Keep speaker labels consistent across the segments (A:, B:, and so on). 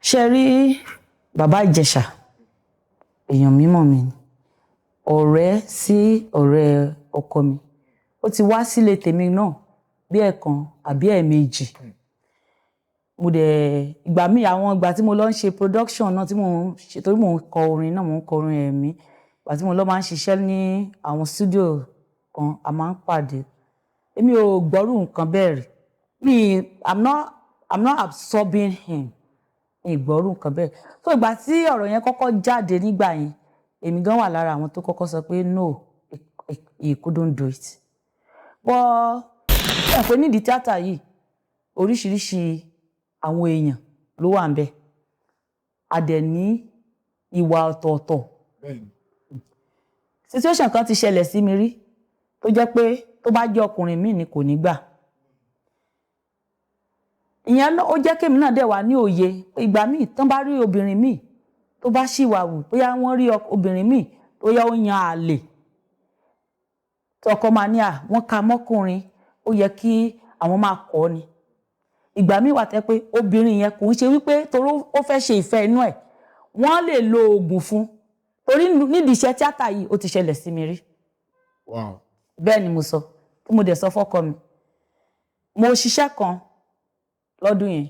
A: Ṣé rí bàbá Ìjẹ̀ṣà, èèyàn mímọ́ mi ni. Ọ̀rẹ́ sí ọ̀rẹ́ ọkọ mi. Ó ti wá sílé tèmi náà bí ẹ̀kan àbí ẹ̀ẹ̀mejì. Mo dẹ̀ ìgbà míì àwọn ìgbà tí mo lọ ń ṣe production náà tí mo ń ṣe torí mo ń kọ orin náà, mo ń kọ orin ẹ̀mí. Ìgbà tí mo lọ máa ń ṣiṣẹ́ ní àwọn studio kan, a máa ń pàdé. Èmi ò gbọ́rú nǹkan bẹ́ẹ̀ rí. I'm not absorbing him. Mi gbọ́rú nǹkan bẹ́ẹ̀. So ìgbà tí ọ̀rọ̀ yẹn kọ́kọ́ jáde nígbà yẹn, èmi gan wà lára àwọn tó kọ́kọ́ sọ pé no, he couldn't do it. But ẹ pé nídìí tíátà yìí, oríṣiríṣi àwọn èèyàn ló wà ńbẹ̀. A dẹ̀ ní ìwà ọ̀tọ̀ọ̀tọ̀. Situation kan ti ṣẹlẹ̀ sí mi rí tó jẹ́ pé tó bá jẹ́ ọkùnrin míì ni kò ní gbà. Ìyẹn ó jẹ́ kémi náà dẹ̀ wà ní òye ìgbà míì tán bá rí obìnrin míì tó bá ṣìwàwù, bóyá wọ́n rí obìnrin míì tó yẹ ó yan àlè. Tọkọ máa ní wọ́n ka mọ́kùnrin, ó yẹ kí àwọn máa kọ́ ni. Ìgbà míì wà tẹ́ pé obìnrin yẹn kò ń ṣe wípé torí ó fẹ́ ṣe ìfẹ́ inú ẹ̀, wọ́n lè lo oògùn fún. Torí nídìí iṣẹ́ tíátà yìí ó ti ṣẹlẹ̀ sí mi rí.
B: Wow.
A: Bẹ́ẹ̀ ni mo sọ, tí mo dẹ̀ sọ fọ́kọ mi. Mo ṣiṣẹ́ kan lọ́dún yẹn.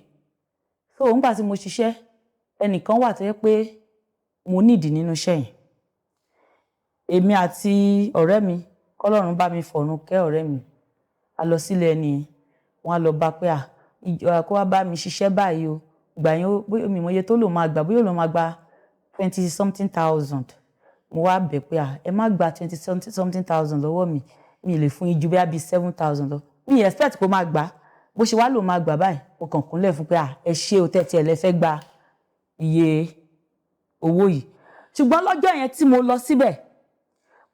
A: So nígbà tí mo ṣiṣẹ́, ẹnìkan wà tó jẹ́ pé mo nídìí nínú iṣẹ́ yẹn. Èmi àti ọ̀rẹ́ mi, kọ́lọ́run bá mi fọ̀run kẹ́ ọ̀rẹ́ mi. A lọ sílé ẹni yẹn, wọ́n á lọ bá pé kó wá bá mi ṣiṣẹ́ báyìí o. Ìgbà yẹn bóyá mi mọ iye tó lò máa gbà, bóyá lò máa gba 20-something thousand. Mo wá bẹ̀ pé ẹ má gba 20-something thousand lọ́wọ́ mi. Mi lè fún yín ju bí 7,000 lọ. Mi expect kó máa gbà. Bó ṣe wá lò máa gbà báyìí, mo kàn kúnlẹ̀ fún pé ẹ ṣé o tẹ́tí ẹ lẹ fẹ́ gba iye owó yìí. Ṣùgbọ́n lọ́jọ́ yẹn tí mo lọ síbẹ̀,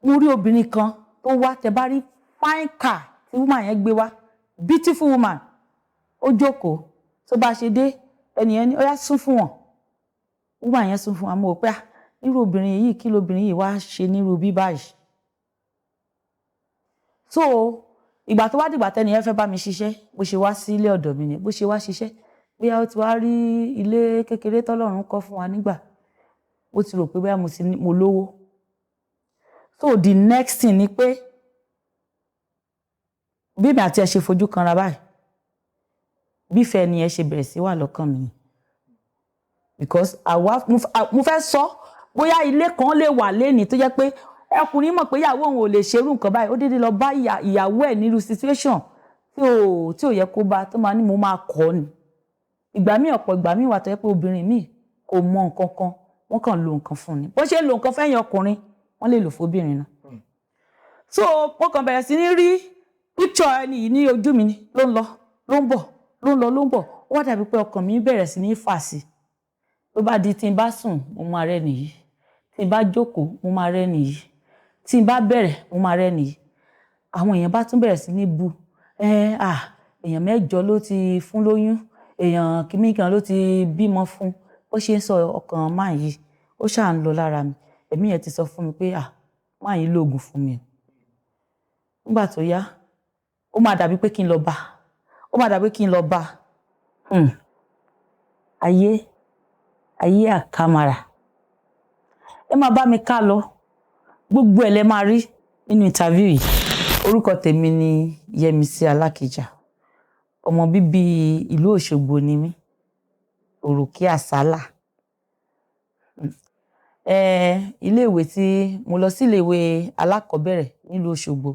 A: mo rí obìnrin kan tó wá, tẹ́ bá rí fine car tí woman yẹn gbé wá, beautiful woman. Ó jókòó, tó bá ṣe dé, ẹni yẹn ní ó yá sún fún wọn. Woman yẹn sún fún wa, mo rò pé irú obìnrin yìí kí lobìnrin yìí wá ṣe nírú bí báyìí. So ìgbà tó wá dìgbà tẹ́ni yẹn fẹ́ bá mi ṣiṣẹ́, bó ṣe wá sí ilé ọ̀dọ̀ mi ni, bó ṣe wá ṣiṣẹ́, bóyá ó ti wá rí ilé kékeré tọ́lọ́run kọ́ fún wa nígbà. Ó ti rò pé bóyá mo lówó. So the next thing ni pé bí mi àti ẹ ṣe fojú kanra báyìí, bí ìfẹ́ ni ẹ ṣe bẹ̀rẹ̀ sí wà lọ́kàn mi ni. Because mo fẹ́ sọ bóyá ilé kan lè wà lénìí tó jẹ́ pé ọkùnrin mọ̀ pé ìyàwó òun ò lè ṣerú nǹkan báyìí, ó dédé lọ bá ìyàwó ẹ̀ nírú situation tí ò yẹ kó bá, tó máa ní mo máa kọ́ ni. Ìgbà míì ọ̀pọ̀ ìgbà míì wà tó jẹ́ pé obìnrin míì kò mọ nǹkan kan, wọ́n kàn lo nǹkan fún ni. Bó ṣe lo nǹkan fẹ́yìn ọkùnrin, wọ́n lè lò fóbìnrin náà. So mo kàn bẹ̀rẹ̀ sí ní rí picture ẹni yìí ní ojú mi ni, ló ń lọ, ló ń bọ̀, ló ń lọ, ló ń bọ̀. Ó wá dàbí pé ọkàn mi bẹ̀rẹ̀ sí ní fà sí. Tó bá di tí n bá sùn, mo máa rẹ́ nìyí. Tí n bá jókòó, mo máa rẹ́ nìyí. Tí n bá bẹ̀rẹ̀, mo máa rẹ́ nìyí. Àwọn èèyàn bá tún bẹ̀rẹ̀ sí ní bu. Èèyàn 8 ló ti fún lóyún. Èèyàn kìíní kan ló ti bímọ fún. Bó ṣe ń sọ ọkàn máa yìí, ó ṣáà ń lọ lára mi. Ẹ̀mí yẹn ti sọ fún mi pé máa yìí lóògùn fún mi. Nígbà tó yá, ó máa dàbí pé kí n lọ bá. Ó máa dàbí kí n lọ bá. Ayé àkàmàrà. Ẹ máa bá mi ká lọ. Gbogbo ẹ̀ lẹ máa rí nínú interview yìí. Orúkọ tèmi ni Yẹ́misí Alákìjà. Ọmọ bíbí ìlú Òṣogbo ni mí. Òròkè Àsálà. Ilé-ìwé tí mo lọ sí ilé-ìwé alákọ̀ọ́bẹ̀rẹ̀ nílùú Òṣogbo.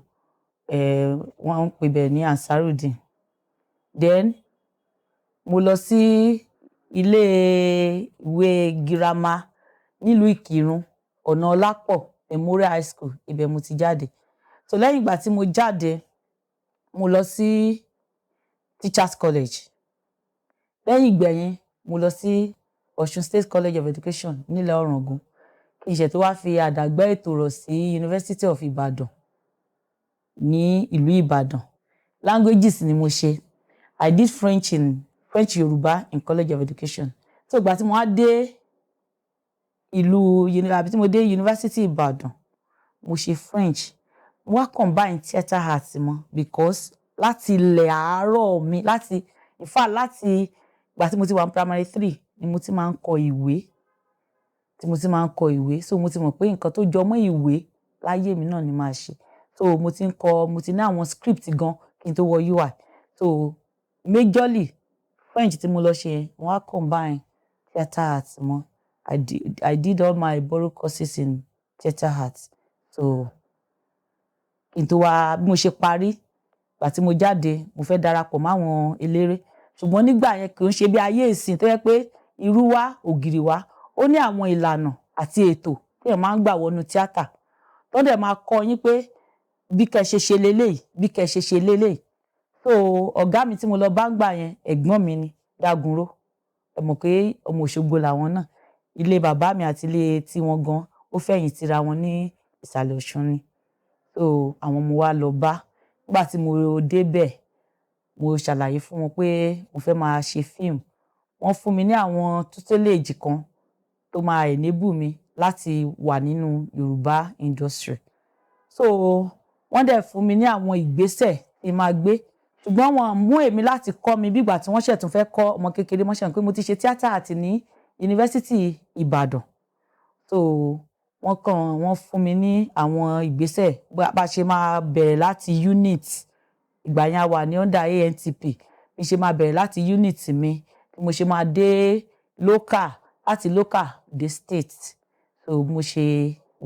A: Wọ́n ń pè bẹ̀ ní Ansarudeen. Then mo lọ sí ilé-ìwé girama nílùú Ìkìrun, ọ̀nà Ọlápọ̀ Memorial High School, ibẹ̀ mo ti jáde. So lẹ́yìn ìgbà tí mo jáde, mo lọ sí Teachers College. Lẹ́yìn ìgbẹ̀yìn, mo lọ sí Ọ̀ṣun State College of Education nílẹ̀ Ọ̀ràngún. Kí n ṣe tó wá fi àdàgbà ètò rọ̀ sí University of Ibadan ní ìlú Ìbàdàn. Languages ni mo ṣe. I did French Yorùbá in College of Education. So ìgbà tí mo wá dé àbí tí mo dé University Ìbàdàn, mo ṣe French. Mo wá combine theatre arts mọ́ because láti ilẹ̀ àárọ̀ mi, láti ìgbà tí mo ti wà ní primary 3 ni mo ti máa ń kọ ìwé so mo ti mọ̀ pé nǹkan tó jọ mọ́ ìwé láyé mi náà ni màá ṣe so mo ti ní àwọn script gan kí n tó wọ UI so majorly French tí mo lọ ṣe wọ́n á combine theatre arts mọ́ I did all my borrow courses in theatre arts so kí n tó wá bí mo ṣe parí ìgbà tí mo jáde mo fẹ́ darapọ̀ mọ́ àwọn eléré ṣùgbọ́n nígbà yẹn kì í ṣe bí ayé ìsìn tó yẹ pé irú wa ògiri wa ó ní àwọn ìlànà àti ètò tí èèyàn máa ń gbà wọnú tíátà tó dẹ̀ máa kọ́ yín pé bí kẹ́ ṣe ṣe leléyìí so ọ̀gá mi tí mo lọ bá ń gbà yẹn ẹ̀gbọ́n mi ni Dagunro ẹ mọ̀ pé ọmọ Òṣogbo làwọn náà ilé bàbá mi àti ilé tiwọn gan ó fẹ̀yìn tira wọn ní ìsàlẹ̀ Ọ̀ṣun ni so àwọn mo wá lọ bá nígbà tí mo débẹ̀ mo ṣàlàyé fún wọn pé mo fẹ́ máa ṣe fíìmù wọ́n fún mi ní àwọn tutelage kan tó máa enable mi láti wà nínú Yorùbá industry so wọ́n dẹ̀ fún mi ní àwọn ìgbésẹ̀ tí máa gbé ṣùgbọ́n wọ́n mú èmi láti kọ́ mi bí ìgbà tí wọ́n ṣẹ̀ tún fẹ́ kọ́ ọmọ kékeré mọ́ṣẹ́ pé mo ti ṣe tíátà àti ní yunifásítì Ìbàdàn so wọ́n fún mi ní àwọn ìgbésẹ̀ bá ṣe máa bẹ̀rẹ̀ láti unit ìgbà yẹn wà ní under ANTP bí ṣe máa bẹ̀rẹ̀ láti unit mi bí mo ṣe máa dé local láti local dé state so mo ṣe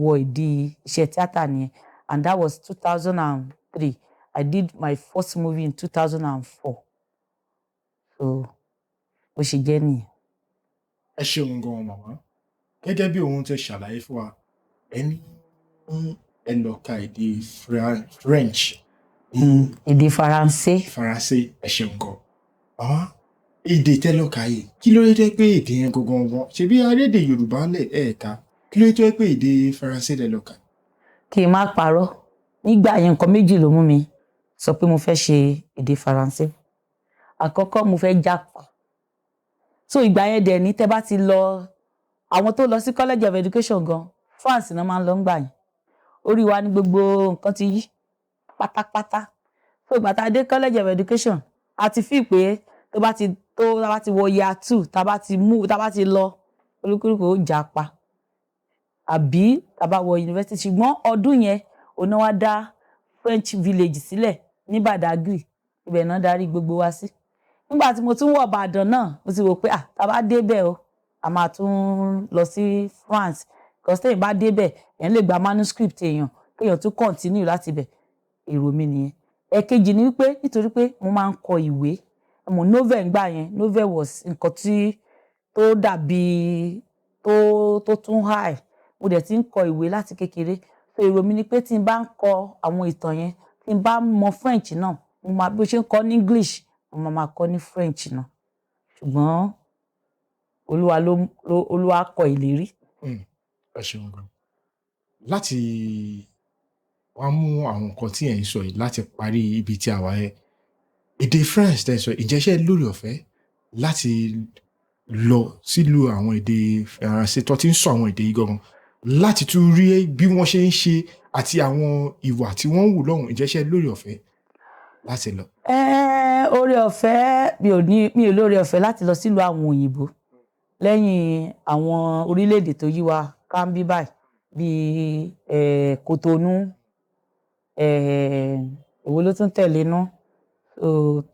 A: wọ ìdí iṣẹ́ tíátà nìyẹn and that was 2003 I did my first movie in 2004 so bó ṣe jẹ́ nìyẹn.
B: Ẹ ṣeun gan màmá gẹ́gẹ́ bí ohun tẹ́ ṣàlàyé fún wa ẹni ẹ lọ ka èdè French
A: èdè Faransé
B: ẹ ṣeun gan màmá èdè tẹ́ lọ kà yìí kí ló dé pé èdè yẹn gangan ṣebí arédè Yorùbá lẹ̀ ẹ̀ẹ̀ka kí ló dé pé èdè Faransé lẹ lọ kà.
A: kí n má parọ́ nígbà yẹn nǹkan méjì ló mú mi sọ pé mo fẹ́ ṣe èdè Faransé àkọ́kọ́ mo fẹ́ jápa so ìgbà yẹn dẹ̀ ní tẹ́ bá ti lọ àwọn tó lọ sí College of Education gan France náà máa ń lọ ń gbà yẹn orí wa ní gbogbo nǹkan ti yí pátápátá so ìgbà tá a dé College of Education a ti fi pé tá bá ti wọ year 2 tá bá ti lọ olúkúlùkù ó jápa àbí tá bá wọ university ṣùgbọ́n ọdún yẹn ọ̀nà wa dá French village sílẹ̀ ní Badagry ibẹ̀ náà darí gbogbo wa sí nígbà tí mo tún wọ̀ Ìbàdàn náà mo ti wò pé tá bá débẹ̀ o a máa tún lọ sí France because téèyàn bá débẹ̀ èèyàn lè gba manuscript èèyàn kéèyàn tún continue láti bẹ̀ èrò mi nìyẹn ẹ̀kejì ni wípé nítorí pé mo máa ń kọ ìwé mo novel gbà yẹn novel was nǹkan tí tó dàbí tó tún high mo dẹ̀ ti ń kọ ìwé láti kékeré so èrò mi ni pé tí n bá ń kọ àwọn ìtàn yẹn tí n bá mọ French náà mo máa bí ó ṣe ń kọ ní English mo máa kọ ní French náà ṣùgbọ́n Olúwa kọ ìlérí.
B: Ẹ ṣeun gan láti wá mú àwọn nǹkan tí ẹ̀ ń sọ yìí láti parí ibi tí a wà yẹn èdè French tẹ́ sọ ìjẹ́ṣẹ́ lórí ọ̀fẹ́ láti lọ sílùú àwọn èdè Faransé tó ti ń sọ àwọn èdè yìí gangan láti tún rí bí wọ́n ṣe ń ṣe àti àwọn ìwà tí wọ́n ń wù lọ́hùn ìjẹ́ṣẹ́ lórí ọ̀fẹ́ láti lọ.
A: Oore ọ̀fẹ́ mi ò lóore ọ̀fẹ́ láti lọ sílùú àwọn òyìnbó lẹ́yìn àwọn orílẹ̀-èdè tó yí wa ká ń bí báyìí bíi Cotonou èwo ló tún tẹ̀lé ná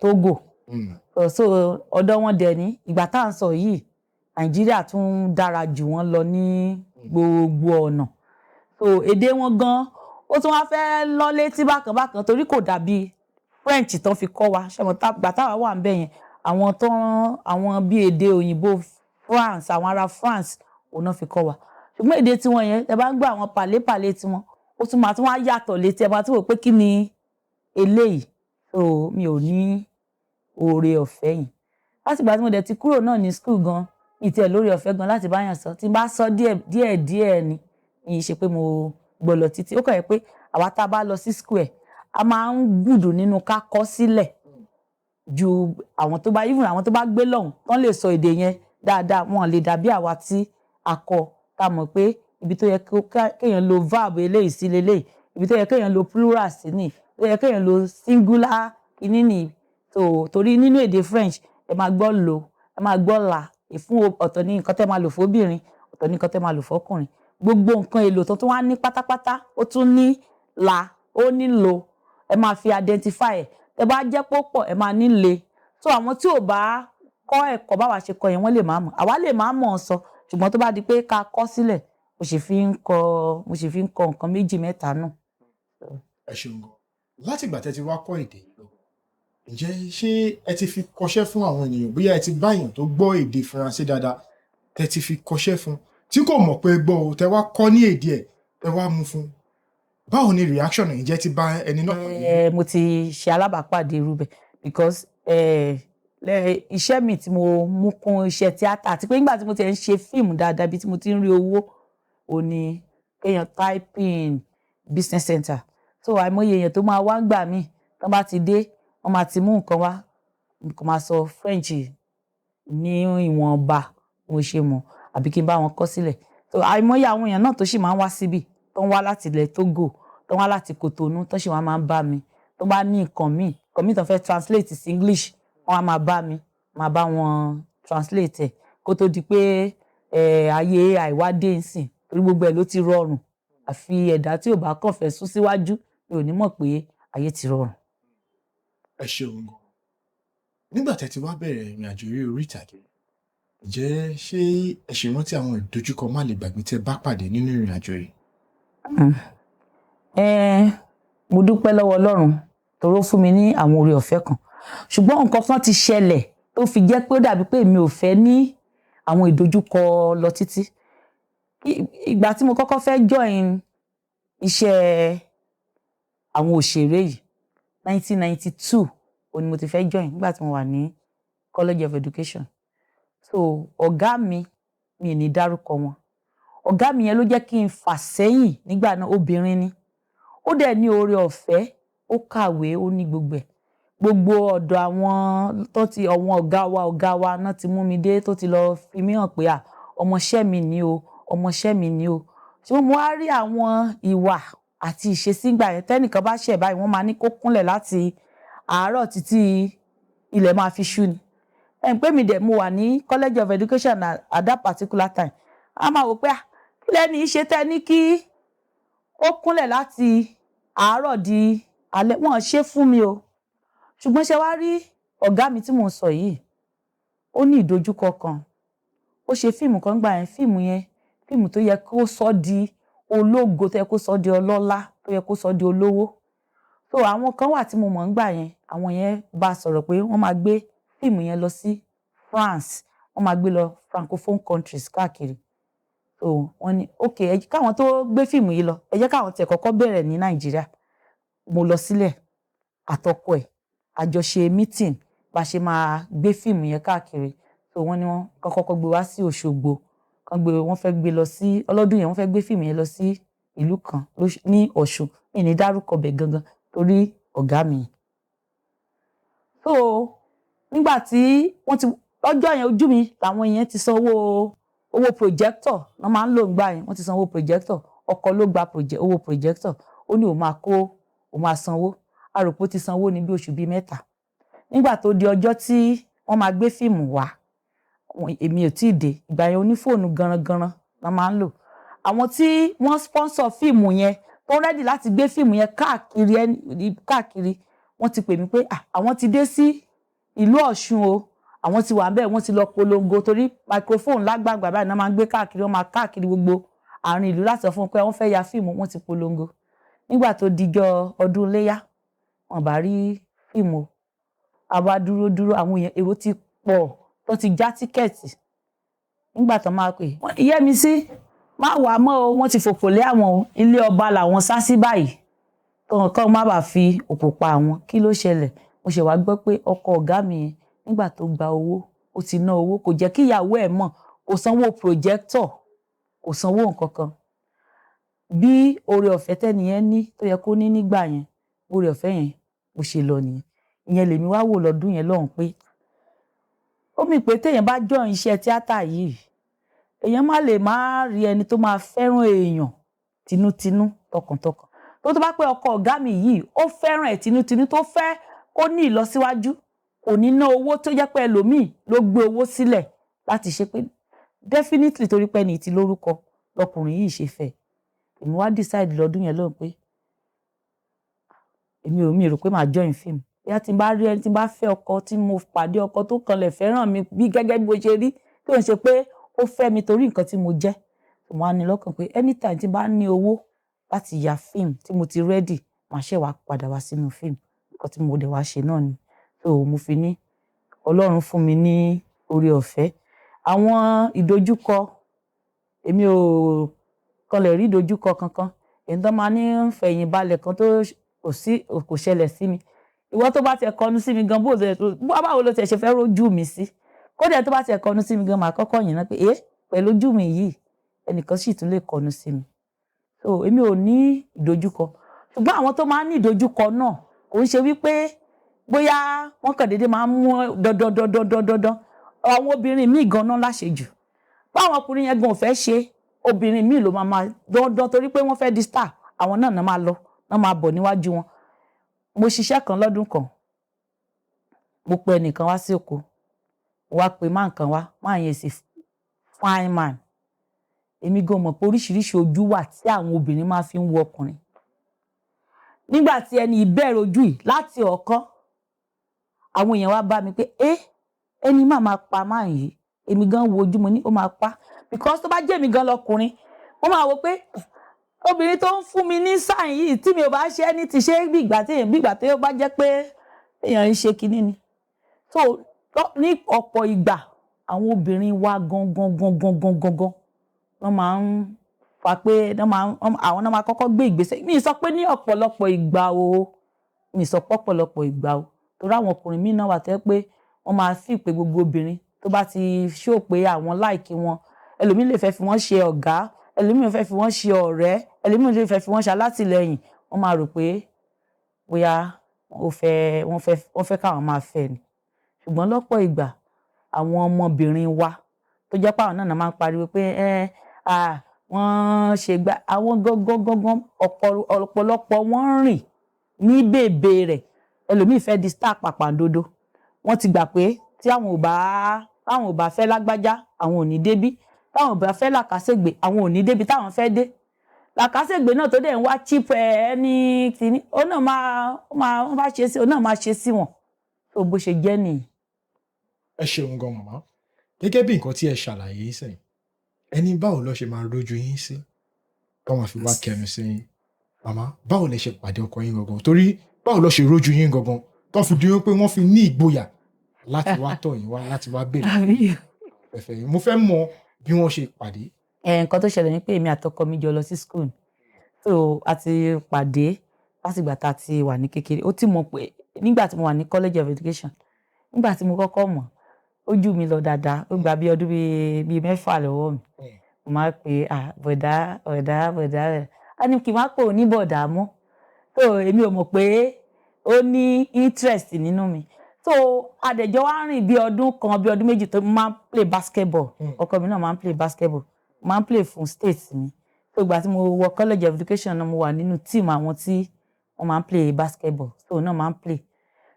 A: Togo so ọ̀dọ̀ wọn dẹ̀ ní ìgbà tá à ń sọ yìí Nàìjíríà tún dára jù wọ́n lọ ní gbogbo ọ̀nà so èdè wọn gan ó tún wá fẹ́ lọ létí bákan bákan torí kò dàbí French tán fi kọ́ wa ṣe mọ̀ gbà táwa wà ń bẹ̀ yẹn àwọn bíi èdè òyìnbó France àwọn ará France òun náà fi kọ́ wa ṣùgbọ́n èdè tiwọn yẹn ẹ bá ń gbọ́ àwọn pàlépàlé tiwọn ó tún máa tún wá yàtọ̀ létí ẹ bá tún wò pé kí ni eléyìí so mi ò ní oore ọ̀fẹ́ yìí láti ìgbà tí mo dẹ̀ ti kúrò náà ní school gan ìtẹ̀ lórí ọ̀fẹ́ gan láti báyàn sọ tí n bá sọ díẹ̀ ni ìyí ṣe pé mo gbọ́ lọ títí ó kàn yẹ pé àwa tá a bá lọ sí school ẹ̀ a máa ń gùdù nínú ká kọ́ sílẹ̀ ju àwọn tó bá gbé lọ́hùn tán lè sọ èdè yẹn dáadáa wọn lè dàbí àwa tí a kọ́ tá mọ̀ pé ibi tó yẹ kéèyàn lo verb eléyìí sí leléyìí ibi tó yẹ kéèyàn lo plural sí ni tó yẹ kéèyàn lo singular kìíní ni torí nínú èdè French ẹ máa gbọ́ lo ẹ máa gbọ́ la ọ̀tọ̀ ní nǹkan tẹ́ máa lò fóbìnrin, ọ̀tọ̀ ní nǹkan tẹ́ máa lò fọ́kùnrin. Gbogbo nǹkan èlò tó wá ní pátápátá ó tún ní ó nílò ẹ máa fi identify ẹ̀. Tẹ́ bá jẹ́ pé ó pọ̀ ẹ máa nílé. So àwọn tí ò bá kọ́ ẹ̀kọ́ báwa ṣe kọ́ yẹn wọ́n lè má mọ̀. Àwa lè má mọ̀ ọ́ sọ, ṣùgbọ́n tó bá di pé ká kọ́ sílẹ̀, mo sì fi ń kọ nǹkan méjì mẹ́ta náà.
B: Ẹ ṣeun gan. Láti ìgbà tẹ́ ti wá kọ́ èdè yìí lọ, ǹjẹ́ ṣé ẹ ti fi kọ́ṣẹ́ fún àwọn ènìyàn? Bóyá ẹ ti bá èèyàn tó gbọ́ èdè Faransé dáadáa, tẹ́ ti fi kọ́ṣẹ́ fún, tí kò mọ̀ pé gbọ́ o, tẹ́ wá kọ́ ní èdè ẹ̀, tẹ́ wá mú fún. Báwo ni reaction ẹ̀? Ǹjẹ́ ti bá ẹni náà pàdé?
A: Mo ti ṣe alábàápàdé irú bẹ̀ because iṣẹ́ mi tí mo mú kún iṣẹ́ tíátà àti pé nígbà tí mo ti ń ṣe fíìmù dáadáa bí tí mo ti ń rí owó òní kéèyàn typing business center. So àìmọye èèyàn tó máa wá gbà mí tán bá ti dé wọ́n máa ti mú nǹkan wá, nǹkan máa sọ French ní ìwọ̀nba mo ṣe mọ̀ àbí kí n bá wọn kọ sílẹ̀. So àìmọye àwọn èèyàn náà tó sì máa ń wá síbí tó ń wá láti ilẹ̀ Togo, tó ń wá láti Cotonou, tó sì wá máa ń bá mi tó bá ní nǹkan míì tó fẹ́ translate sí English wọ́n á máa bá mi máa bá wọn translate ẹ̀ kó tó di pé ayé àìwádé ń sìn torí gbogbo ẹ̀ ló ti rọrùn àfi ẹ̀dá tí ò bá kàn fẹ́ sún síwájú mi ò ní mọ̀ pé ayé ti rọrùn.
B: Ẹ ṣeun gan. Nígbà tẹ́ ti wá bẹ̀rẹ̀ ìrìn àjò orí ìtàgé, ǹjẹ́ ṣé ẹ ṣì rántí àwọn ìdojúkọ má lè gbàgbé tẹ́ bá pàdé nínú ìrìn àjò yìí?
A: Mo dúpẹ́ lọ́wọ́ Ọlọ́run torí ó fún mi ní àwọn oore ọ̀fẹ́ kan, ṣùgbọ́n nǹkan kan ti ṣẹlẹ̀ tó fi jẹ́ pé ó dàbí pé mi ò fẹ́ ní àwọn ìdojúkọ lọ títí. Ìgbà tí mo kọ́kọ́ fẹ́ join iṣẹ́ àwọn òṣèré yìí 1992 òní mo ti fẹ́ join nígbà tí mo wà ní College of Education. So ọ̀gá mi ì ní dárúkọ wọn. Ọ̀gá mi yẹn ló jẹ́ kí n fà sẹ́yìn nígbà náà, obìnrin ni. Ó dẹ̀ ní oore ọ̀fẹ́, ó kàwé, ó ní gbogbo ẹ̀. Gbogbo ọ̀dọ̀ àwọn ọ̀gá wa náà ti mú mi dé tó ti lọ fi mí hàn pé ọmọṣẹ́ mi ni o, ọmọṣẹ́ mi ni o. Ṣùgbọ́n mo wá rí àwọn ìwà àti ìṣesí ìgbà yẹn tẹ́nìkan bá ṣẹ̀ báyìí wọ́n máa ní kó kúnlẹ̀ láti àárọ̀ títí ilẹ̀ máa fi ṣú ni. Pé mi dẹ̀ mo wà ní College of Education at that particular time. A máa wò pé kí lẹ́ni ṣe tẹ́ ní kí ó kúnlẹ̀ láti àárọ̀ di alẹ́, wọ́n ṣe fún mi o. Ṣùgbọ́n ṣe wá rí ọ̀gá mi tí mò ń sọ yìí, ó ní ìdojúkọ kan. Ó ṣe fíìmù kan gbà yẹn, fíìmù tó yẹ kó sọ di ológo, tó yẹ kó sọ di ọlọ́lá, tó yẹ kó sọ di olówó. So àwọn kan wà tí mo mọ̀ ń gbà yẹn, àwọn yẹn bá sọ̀rọ̀ pé wọ́n máa gbé fíìmù yẹn lọ sí France, wọ́n máa gbé lọ francophone countries káàkiri. So wọ́n ní okay káwọn tó gbé fíìmù yìí lọ ẹ jẹ́ káwọn tiẹ̀ kọ́kọ́ bẹ̀rẹ̀ ní Nàìjíríà. Mo lọ sílẹ̀ àtọkọ ẹ̀ àjọṣe meeting bá ṣe máa gbé fíìmù yẹn káàkiri. So wọ́n ní wọ́n kọ́kọ́ gbé wá sí Òṣogbo, wọ́n fẹ́ gbé lọ sí ọlọ́dún yẹn, wọ́n fẹ́ gbé fíìmù yẹn lọ sí ìlú kan ní Ọ̀ṣun, mi ní dárúkọ bẹ̀ gangan torí ọ̀gá mi. So nígbà tí lọ́jọ́ yẹn ojú mi làwọn yẹn ti san owó projector wọ́n máa ń lò ńgbà yẹn, wọ́n ti san owó projector, ọkọ ló gba owó projector, ó ní òun máa sanwó, àròpọ̀ ti sanwó ní bí oṣù bíi 3. Nígbà tó di ọjọ́ tí wọ́n máa gbé fíìmù wá, èmi ò tíì dé, ìgbà yẹn onífóònù garangaran wọ́n máa ń lò. Àwọn tí wọ́n sponsor fíìmù yẹn tó rẹ́dì láti gbé fíìmù yẹn káàkiri wọ́n ti pè mí pé àwọn ti dé sí ìlú Ọ̀ṣun o, àwọn ti wà ń bẹ̀, wọ́n ti lọ polongo torí microphone lágbàgbà báyìí náà máa ń gbé káàkiri, wọ́n máa káàkiri gbogbo àárín ìlú láti sọ fún wọn pé wọ́n fẹ́ ya fíìmù, wọ́n ti polongo. Nígbà tó dijọ́ ọdún iléyá wọ́n bá rí fíìmù, àwa dúró àwọn èèyàn èrò ti pọ̀ tó ti já tíkẹ́ẹ̀tì. Nígbà tó máa pè Yẹ́misí má wàá mọ́ o, wọ́n ti fòpò lé àwọn ilé ọba làwọn sá sí báyìí kàn má bàa fi òpò pa àwọn. Kí ló ṣẹlẹ̀? Mo ṣe wá gbọ́ pé ọkọ ọ̀gá mi yẹn nígbà tó gba owó ó ti ná owó, kò jẹ́ kí ìyàwó ẹ̀ mọ̀, kò sanwó projector, kò sanwó nǹkan kan. Bí oore ọ̀fẹ́ tẹ́niyẹn ní tó yẹ kó ní nígbà yẹn, oore ọ̀fẹ́ yẹn bó ṣe lọ nìyẹn. Ìyẹn lèmi wá wò lọ́dún yẹn lọ́hùn pé ó mì pé téèyàn bá join iṣẹ́ tíátà yìí, èèyàn má lè má rí ẹni tó máa fẹ́ràn èèyàn tinútinú tọkàntọkàn. Tó bá pé ọkọ ọ̀gá mi yìí ó fẹ́ràn ẹ̀ tinútinú, tó fẹ́ kó ní ìlọsíwájú, kò ní ná owó tó jẹ́ pé ẹlòmíì ló gbé owó sílẹ̀ láti ṣe pé definitely torí pé ẹni tí lórúkọ lọkùnrin yìí ṣe fẹ́. Èmi wá decide lọ́dún yẹn lọ́hùn pé mi rò pé màá join film. Bóyá tí n bá rí ẹni tí n bá fẹ́ ọkọ tí mo pàdé ọkọ tó kanlẹ̀ fẹ́ràn mi bí gẹ́gẹ́ bí mo ṣe rí, tí ò ń ṣe pé ó fẹ́ mi torí nǹkan tí mo jẹ́. Mo wá ní lọ́kàn pé anytime tí n bá ní owó láti ya film tí mo ti ready, màá ṣẹ̀ wá padà wá sínú film. Nǹkan tí mo dẹ̀ wá ṣe náà ni. So mo fi ní Ọlọ́run fún mi ní oore ọ̀fẹ́. Àwọn ìdojúkọ, èmi ò kanlẹ̀ rí ìdojúkọ kankan. Èyí tó máa ní fẹ̀yìn balẹ̀ kan tó kò ṣẹlẹ̀ sí mi. Ìwọ tó bá tiẹ̀ kọnu sí mi gan báwo ló tiẹ̀ ṣe fẹ́ rójú mi sí? Kódà tó bá tiẹ̀ kọnu sí mi gan màá kọ́kọ́ yìn náà pé pẹ̀lú ojú mi yìí ẹnìkan sì tún lè kọnu sí mi. So èmi ò ní ìdojúkọ. Ṣùgbọ́n àwọn tó máa ń ní ìdojúkọ náà kò ń ṣe wípé bóyá wọ́n kàn déédéé máa ń mú dandan. Àwọn obìnrin míì gan náà láṣejù. Báwọn ọkùnrin yẹn gan ò fẹ́ ṣe, obìnrin míì ló máa dandan torí pé wọ́n fẹ́ di star. Àwọn náà máa lọ, náà máa bọ̀ níwájú wọn. Mo ṣiṣẹ́ kan lọ́dún kan. Mo pe ẹnìkan wá sí oko. Mo wá pe man kan wá. Man yẹn sì fine man. Èmi gan mọ̀ pé oríṣiríṣi ojú wà tí àwọn obìnrin máa fi ń wo ọkùnrin. Nígbà tí ẹni ìbẹ̀rẹ̀ ojú yìí láti ọ̀kan, àwọn èèyàn wá bá mi pé ẹni máa pa man yìí. Èmi gan wo ojú mo ní ó máa pa. Because tó bá jẹ́ mi gan lọkùnrin, wọ́n máa wò pé obìnrin tó ń fún mi ní sign yìí tí mi ò bá ṣe ẹni tí ṣe bí ìgbà tí ó bá jẹ́ pé èèyàn ń ṣe kinní ni. So ní ọ̀pọ̀ ìgbà àwọn obìnrin wa gangan wọ́n máa ń fà pé àwọn náà máa kọ́kọ́ gbé ìgbésẹ̀. Mi sọ pé ní ọ̀pọ̀lọpọ̀ ìgbà o. Torí àwọn ọkùnrin míì náà wà tẹ́ pé wọ́n máa feel pé gbogbo obìnrin tó bá ti show pé àwọn like wọn, ẹlòmíì lè fẹ́ fi wọ́n ṣe ọ̀gá, ẹlòmíì lè fẹ́ fi wọ́n ṣe ọ̀rẹ́, ẹlòmíì lè fẹ́ fi wọ́n ṣe alátìlẹyìn. Wọ́n máa rò pé bóyá wọ́n fẹ́ káwọn máa fẹ́ ni. Ṣùgbọ́n lọ́pọ̀ ìgbà àwọn ọmọbìnrin wa tó jẹ́ pé àwọn náà máa ń pariwo pé wọ́n ṣe gbá àwọn gangan ọ̀pọ̀lọpọ̀ wọ́n rìn ní bèbè rẹ̀. Ẹlòmíì fẹ́ di star pàpàǹdodo. Wọ́n ti gbà pé tí àwọn ò bá fẹ́ lágbájá àwọn ò ní débí. Táwọn ò bá fẹ́ làkàṣègbè àwọn ò ní débi táwọn fẹ́ dé. Làkàṣègbè náà tó dẹ̀ ń wá cheap ẹni tìní ó náà máa ṣe sí wọn. So bó ṣe jẹ́ nìyí.
B: Ẹ ṣeun gan màmá. Gẹ́gẹ́ bí nǹkan tí ẹ ṣàlàyé sẹ́yìn, ẹni báwo ló ṣe máa rójú yín sí? Tó máa fi wá kẹnu sí yín. Màmá, báwo lẹ ṣe pàdé ọkọ yín gangan? Torí báwo ló ṣe rójú yín gangan? Tó fi dúró pé wọ́n fi ní ìgboyà láti wá tọ̀ yín wá láti wá béèrè ẹ̀fẹ̀ yín. Mo fẹ́ mọ bí wọ́n ṣe pàdé.
A: Nǹkan tó ṣẹlẹ̀ ni pé èmi àtọkọ mi jọ lọ sí school. So a ti pàdé láti ìgbà tá a ti wà ní kékeré. Ó ti mọ̀ pé nígbà tí mo wà ní college of education, nígbà tí mo kọ́kọ́ mọ̀, ó jù mí lọ dáadáa. Ó gba bí ọdún bíi 6 lọ́wọ́ mi. Mo máa pè bọ̀dá. A ní kí n má pè ó ní bọ̀dá mọ́. So èmi ò mọ̀ pé ó ní interest nínú mi. So adẹ̀jọ́ wá rìn bí ọdún kan bí ọdún méjì tó máa ń play basketball. Ọkọ mi náà máa ń play basketball. Máa ń play fún state mi. So ìgbà tí mo wọ college of education náà mo wà nínú team àwọn tí wọ́n máa ń play basketball. So náà máa ń play.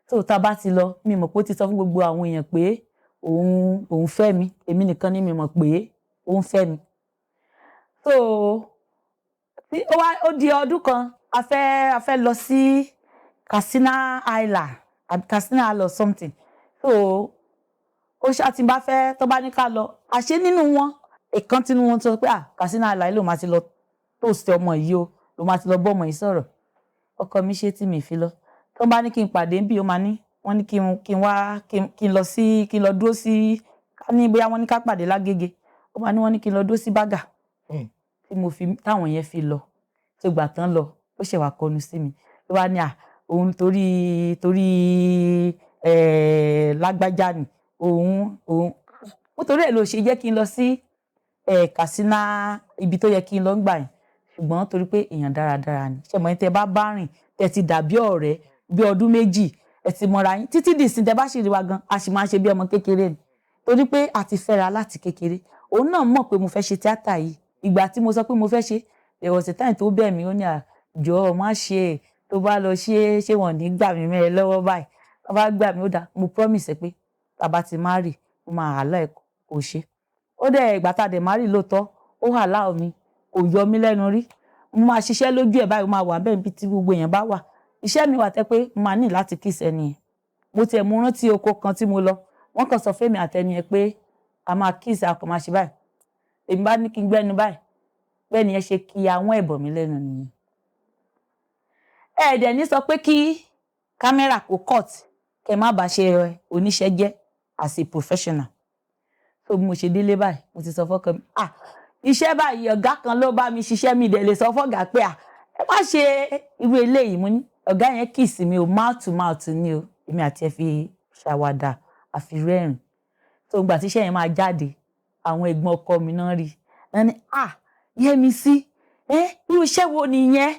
A: So tá bá ti lọ, mi mọ̀ pé ó ti sọ fún gbogbo àwọn èèyàn pé òun fẹ́ mi. Èmi nìkan ni mi mọ̀ pé òun fẹ́ mi. So ó di ọdún kan a fẹ́ lọ sí Katsina Island or something. So ó ṣá tí n bá fẹ́ tó bá ní ká lọ. Àṣé nínú wọn ìkan tí wọ́n sọ pé Katsina Island ló máa ti lọ toast ọmọ yìí o, ló máa ti lọ bọ́ ọmọ yìí sọ̀rọ̀. Ọkọ mi ṣe tí mi fi lọ. Tó bá ní kí n pàdé níbí ó máa ní wọ́n ní kí n lọ dúró sí ká ní bóyá wọ́n ní ká pàdé lágége. Ó máa ní wọ́n ní kí n lọ dúró sí Bágà. Táwọn yẹn fi lọ. So ìgbà tán lọ ó ṣe wá kọnu sí mi. Ó wá ní òun torí lágbájá ni òun nítorí ẹ̀ ló ṣe jẹ́ kí n lọ sí Katsina ibi tó yẹ kí n lọ gbà yẹn. Ṣùgbọ́n torí pé èèyàn dáradára ni. Ṣé mọ̀ tẹ́ bá rìn tẹ́ ti dàbí ọ̀rẹ́ bí ọdún méjì ẹ ti mọra yín títí di ìsìn tẹ́ bá ṣì rí wa gan a sì máa ṣe bí ọmọ kékeré ni. Torí pé a ti fẹ́ra láti kékeré. Òun náà mọ̀ pé mo fẹ́ ṣe tíátà yìí. Ìgbà tí mo sọ pé mo fẹ́ ṣe ìwọ̀sẹ̀ táyìn tó bẹ̀ mí ó ní àjọ má ṣe tó bá lọ ṣe wọ́n ní gbà mí mẹ́rẹ̀ lọ́wọ́ báyìí. Tó bá gbà mí ó dá mo promise pé tá bá ti marry mo máa àlọ́ ẹ̀kọ́ kò ṣe. Ó dẹ̀ ìgbà tá a dẹ̀ marry lóòótọ́ ó allow mi, kò yọ mí lẹ́nu rí. Mo máa ṣiṣẹ́ lójú ẹ̀ báyìí, ó máa wà bẹ́ẹ̀ níbi tí gbogbo èèyàn bá wà. Iṣẹ́ mi wà tẹ́ pé mo máa ní láti kiss ẹni yẹn. Mo tiẹ̀ mo rántí oko kan tí mo lọ, wọ́n kàn sọ fẹ́mi àtẹni yẹn pé a máa kiss, a kàn máa ṣe báyìí. Èmi bá ní kí n gbẹ́nu báyìí, bẹ́ẹ̀ ni ẹ ṣe kí àwọn ẹ̀bọ̀ mi lẹ́nu nìyẹn. Ẹ dẹ̀ ní sọ pé kí kámẹ́rà kó cut, kẹ́ má bàa ṣe oníṣẹ́ jẹ́ as a professional. So mo ṣe délé báyìí, mo ti sọ fọ́kọ mi, iṣẹ́ báyìí ọ̀gá kan ló bá mi ṣiṣẹ́, mi dẹ̀ lè sọ fọ́gà pé ẹ má ṣe irú eléyìí. Mo ní ọ̀gá yẹn kiss mi o, mouth to mouth ni o, èmi àti ẹ fi ṣàwàdà àfi rẹ́rìn. So ìgbà tí iṣẹ́ yẹn máa jáde, àwọn ẹ̀gbọ́n ọkọ mi náà rí, wọ́n ní Yẹ́misí, irú iṣẹ́ wo nìyẹn?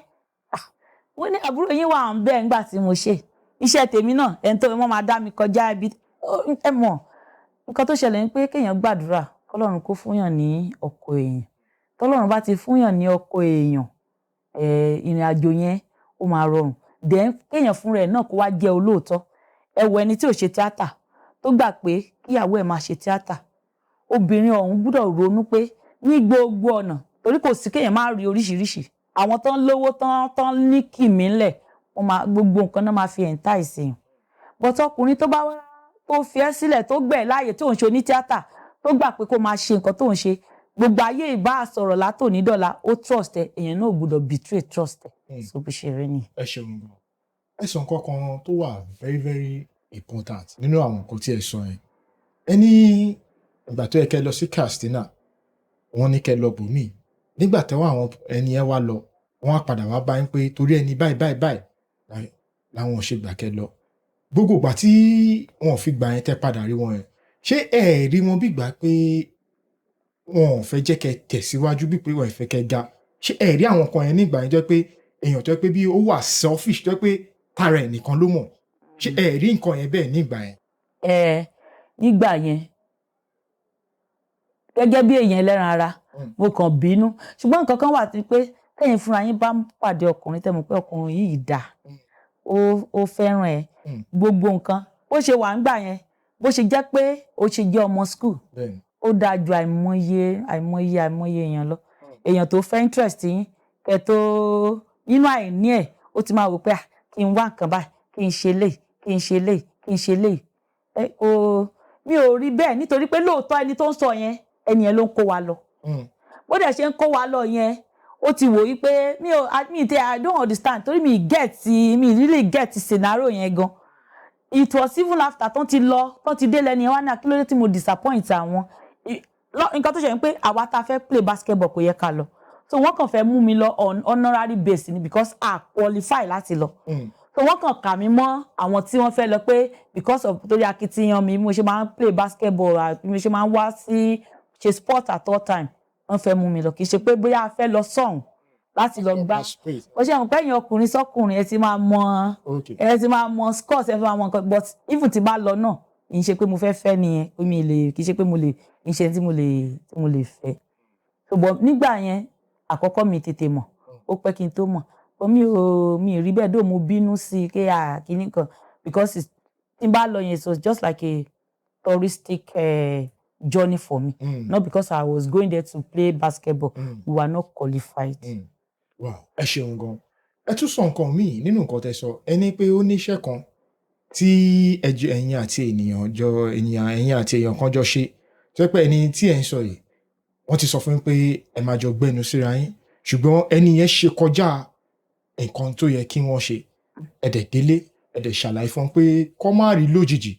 A: Wọ́n ní àbúrò yín wà ń bẹ́ẹ̀ nígbà tí mo ṣe iṣẹ́ tèmi náà, ẹni tó wọ́n máa dá mi kọjá ibi. Ẹ mọ̀ nǹkan tó ṣẹlẹ̀ ni pé kéèyàn gbàdúrà kọ́lọ́run kó fúnyàn ní ọkọ èèyàn. Tọ́lọ́run bá ti fúnyàn ní ọkọ èèyàn, ìrìn àjò yẹn ó máa rọrùn. Then kéèyàn fúnra ẹ̀ náà kó wá jẹ́ olóòótọ́. Ẹ wo ẹni tí ò ṣe tíátà tó gbà pé kíyàwó ẹ̀ máa ṣe tíátà. Obìnrin ọ̀hún gbọ́dọ̀ ronú pé ní gbogbo ọ̀nà, torí kò sí kéèyàn máa rí oríṣiríṣi. Àwọn tó ń lówó tán ní kìmí ńlẹ̀, gbogbo nǹkan náà máa fi entice èèyàn. But ọkùnrin tó bá wá tó fi ẹ́ sílẹ̀, tó gbẹ̀ láàyè tó ń ṣe onítíátà, tó gbà pé kó máa ṣe nǹkan tó ń ṣe, gbogbo ayé ìbá sọ̀rọ̀ látòní dọ́là, ó trust ẹ, èèyàn náà ò gbọ́dọ̀ betray trust ẹ. So bí ṣe rí ni.
B: Ẹ ṣeun gan. Ẹ sọ nǹkan kan tó wà very very important nínú àwọn nǹkan tí ẹ sọ yẹn. Ẹ ní ìgbà tó yẹ kẹ́ lọ sí Katsina, wọ́n ní kẹ́ lọ bòmíì. Nígbà tẹ́wọ́ àwọn ẹni ẹ wá lọ, wọ́n á padà wá bá yín pé torí ẹni báyìí làwọn ò ṣe gbà kẹ́ lọ. Gbogbo ìgbà tí wọn ò fi gbà yẹn tẹ́ padà rí wọn yẹn, ṣé ẹ rí wọn bí gbà pé wọn ò fẹ́ jẹ́ kẹ́ tẹ̀síwájú, bí pé wọn ò fẹ́ kẹ́ ga? Ṣé ẹ rí àwọn kan yẹn nígbà yẹn jẹ́ pé èèyàn tó yẹ pé bí ó wà selfish, tó yẹ pé tara ẹ̀ nìkan ló mọ̀? Ṣé ẹ rí nǹkan yẹn bẹ́ẹ̀ nígbà yẹn?
A: Nígbà yẹn gẹ́gẹ́ bí èèyàn ẹlẹ́ran ara, mo kàn bínú. Ṣùgbọ́n nǹkan kan wà tí pé tẹ́yin fúnra yín bá pàdé ọkùnrin tẹ́ mọ̀ pé ọkùnrin yìí dà, ó fẹ́ràn ẹ, gbogbo nǹkan bó ṣe wà ńgbà yẹn, bó ṣe jẹ́ pé ó ṣe jẹ́ ọmọ school, ó dáa ju àìmọye èèyàn lọ. Èèyàn tó fẹ́ interest yín, kẹ́ tó nínú àìní ẹ̀, ó ti máa wò pé kí n wá nǹkan báyìí, kí n ṣe léyìí, kí n ṣe léyìí, kí n ṣe léyìí. Mi ò rí bẹ́ẹ̀, nítorí pé lóòótọ́ ẹni tó ń sọ yẹn, ẹni yẹn ló ń kó wa lọ. Bó dẹ̀ ṣe ń kó wa lọ yẹn, ó ti wò yí pé I don't understand, torí mi really get scenario yẹn gan. It was even after tán ti lọ, tán ti dé lẹ́ni yẹn wá ní kí ló dé tí mo disappoint àwọn. Nǹkan tó ṣe ni pé àwa ta fẹ́ play basketball kò yẹ ká lọ. So wọ́n kàn fẹ́ mú mi lọ on honorary base ni, because I qualify láti lọ. So wọ́n kàn kà mí mọ́ àwọn tí wọ́n fẹ́ lọ pé because of torí akitiyan mi, mo ṣe máa ń play basketball, mo ṣe máa ń wá sí ṣe sport at all time, wọ́n fẹ́ mú mi lọ. Kì í ṣe pé bóyá a fẹ́ lọ sọ̀hún láti lọ gbá. Ó ṣe àwọn pẹ́yìn ọkùnrin sọ́kùnrin ẹ ti máa mọ scores, ẹ fi máa mọ nǹkan. But even tí bá lọ náà, kì í ṣe pé mo fẹ́ nìyẹn, kì í ṣe pé mo lè, kì í ṣe tí mo lè fẹ́. Ṣùgbọ́n nígbà yẹn àkọ́kọ́ mi tètè mọ̀, ó pẹ́ kí n tó mọ̀. Mi rí bẹ́ẹ̀, dó mo bínú sí kíní kan, because tí n bá lọ yẹn, it was just like a touristic journey for me. Not because I was going there to play basketball. We were not qualified.
B: Wow, ẹ ṣeun gan. Ẹ tún sọ nǹkan míì nínú nǹkan tẹ́ sọ. Ẹ ní pé ó níṣẹ́ kan tí ẹ̀yin àti èèyàn kan jọ ṣe. Tó jẹ́ pé ẹni tí ẹ ń sọ yìí, wọ́n ti sọ fún yín pé ẹ máa jọ gbẹ́nu síra yín. Ṣùgbọ́n ẹni yẹn ṣe kọjá nǹkan tó yẹ kí wọ́n ṣe. Ẹ dẹ̀ délé, ẹ dẹ̀ ṣàlàyé fún pé kó má rí lójijì.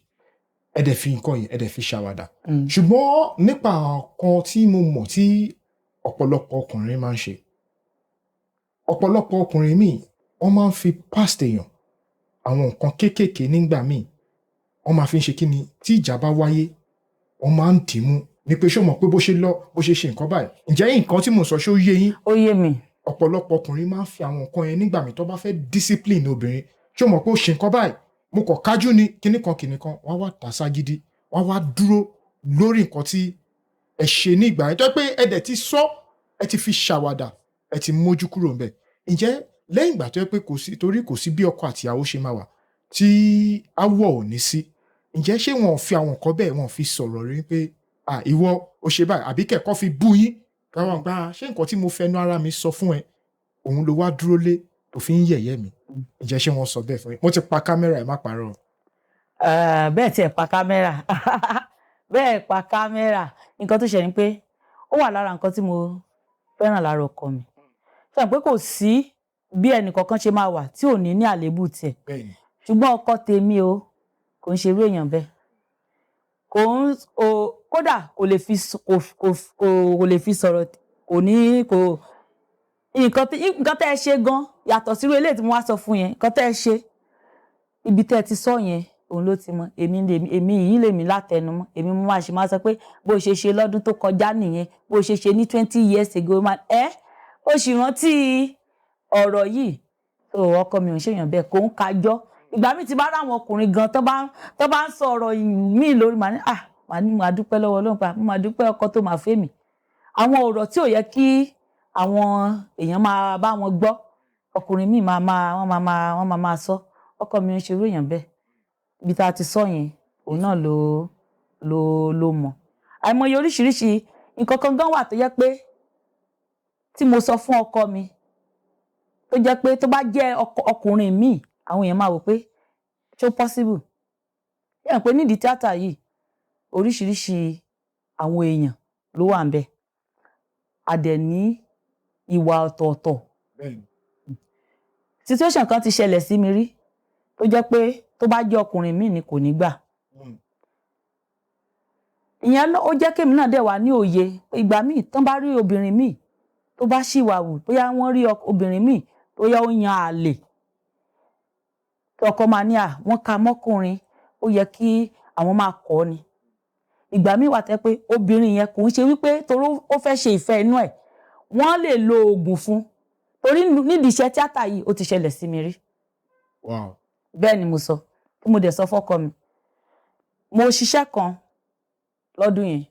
B: Ẹ dẹ̀ fi nǹkan yìí, ẹ dẹ̀ fi ṣàwàdà. Ṣùgbọ́n nípa nǹkan tí mo mọ̀ tí ọ̀pọ̀lọpọ̀ ọkùnrin máa ń ṣe. Ọ̀pọ̀lọpọ̀ ọkùnrin míì, wọ́n máa ń fi past èèyàn, àwọn nǹkan kéékèèké nígbà míì, wọ́n máa fi ń ṣe kí ni tí ìjà bá wáyé, wọ́n máa ń dìímú ní pé ṣó mọ̀ pé bó ṣe ṣe nǹkan báyìí. Ǹjẹ́ nǹkan tí mo sọ ṣó yé yín?
A: Ó yé mi.
B: Ọ̀pọ̀lọpọ̀ ọkùnrin máa ń fi àwọn nǹkan yẹn nígbà míì tó bá fẹ́ discipline obìnrin. Ṣó mọ̀ pé ó ṣe nǹkan báyìí, mo kọ̀ kájú ni kíní kan, wọ́n wá tà ságídí, wọ́n wá dúró lórí nǹkan tí ẹ ṣe ní ìgbà yẹn. Tó jẹ́ pé ẹ dẹ̀ ti sọ, ẹ ti fi ṣàwàdà, ẹ ti mójú kúrò ńbẹ̀. Ǹjẹ́ lẹ́yìn ìgbà tó jẹ́ pé kò sí bí ọkọ àti ìyàwó ṣe máa wà tí áwọ̀ ò ní sí, ǹjẹ́ ṣé wọn ò fi àwọn nǹkan bẹ́ẹ̀, wọn ò fi sọ̀rọ̀ rí pé ìwọ o ṣe báyìí àbí kẹ̀kọ́ fi bú yín káwọn gbà ṣé nǹkan tí mo fẹnu ara mi sọ fún ẹ òun ló wá dúró lé tó fi ń yẹ̀yẹ́ mi ǹjẹ́ ṣé wọ́n sọ bẹ́ẹ̀ fún yín mo ti pa kámẹ́rà ẹ̀ má parọ́.
A: Bẹ́ẹ̀ tiẹ̀ pa kámẹ́rà bẹ́ẹ̀ pa kámẹ́rà nǹkan tó ṣe ni pé ó wà lára nǹkan tí mo fẹ́ràn lára ọkọ mi ṣe pé kò sí bí ẹnì kankan ṣe máa wà tí ò ní àléébù tiẹ̀ ṣùgbọ́n ọkọ tèmi o kò ń ṣe irú èèyàn bẹ́ẹ̀ kódà kò lè fi sọ̀rọ̀ nǹkan tẹ́ ẹ ṣe gan yàtọ̀ sí irú eléyìí tí mo wá sọ fún yẹn nǹkan tẹ́ ẹ ṣe ibi tẹ́ ẹ ti sọ yẹn òun ló ti mọ èmi yìí lèmi látẹnumọ́ èmi mo máa sọ pé bó ṣe ṣe lọ́dún tó kọjá nìyẹn bó ṣe ṣe ní 20 years ago ó sì rántí ọ̀rọ̀ yìí tó ọkọ mi ò ń ṣèyàn bẹ́ẹ̀ kò ń kájọ́ ìgbà mi ti bá ráwọn ọkùnrin gan tó bá ń sọ ọ̀rọ̀ míì lórí màá ní màá dúpẹ́ lọ́wọ́ Ọlọ́run pa màá dúpẹ́ ọkọ tó máa fẹ́ mi àwọn ọ̀rọ̀ tí ò yẹ kí àwọn èèyàn máa bá wọn gbọ́ ọkùnrin míì wọ́n máa sọ ọkọ mi ò ń ṣe irú èèyàn bẹ́ẹ̀ ibi tá a ti sọ yẹn òun náà ló mọ̀ àìmọye oríṣiríṣi nǹkan kan gan wà tó yẹ pé tí mo sọ fún ọkọ mi tó jẹ́ pé tó bá jẹ́ ọkùnrin míì àwọn èèyàn máa wò pé ṣó possible yẹn pé nídìí tíátà yìí oríṣiríṣi àwọn èèyàn ló wà ń bẹ a dẹ̀ ní ìwà ọ̀tọ̀ọ̀tọ̀ situation kan ti ṣẹlẹ̀ sí mi rí tó jẹ́ pé tó bá jẹ́ ọkùnrin míì ni kò ní gbà ìyẹn ó jẹ́ kémi náà dẹ̀ wà ní òye ìgbà míì tán bá rí obìnrin míì tó bá ṣìwàwù bóyá wọ́n rí obìnrin míì bóyá ó yan àlè ọkọ máa ní wọ́n ka mọ́kùnrin ó yẹ kí àwọn máa kọ́ ni ìgbà míì wà tẹ́ pé obìnrin yẹn kò ń ṣe wípé torí ó fẹ́ ṣe ìfẹ́ inú ẹ̀ wọ́n lè lo oògùn fún torí nídìí iṣẹ́ tíátà yìí ó ti ṣẹlẹ̀ sí mi rí.
B: Wow.
A: Bẹ́ẹ̀ ni mo sọ tí mo dẹ̀ sọ fọ́kọ mi mo ṣiṣẹ́ kan lọ́dún yẹn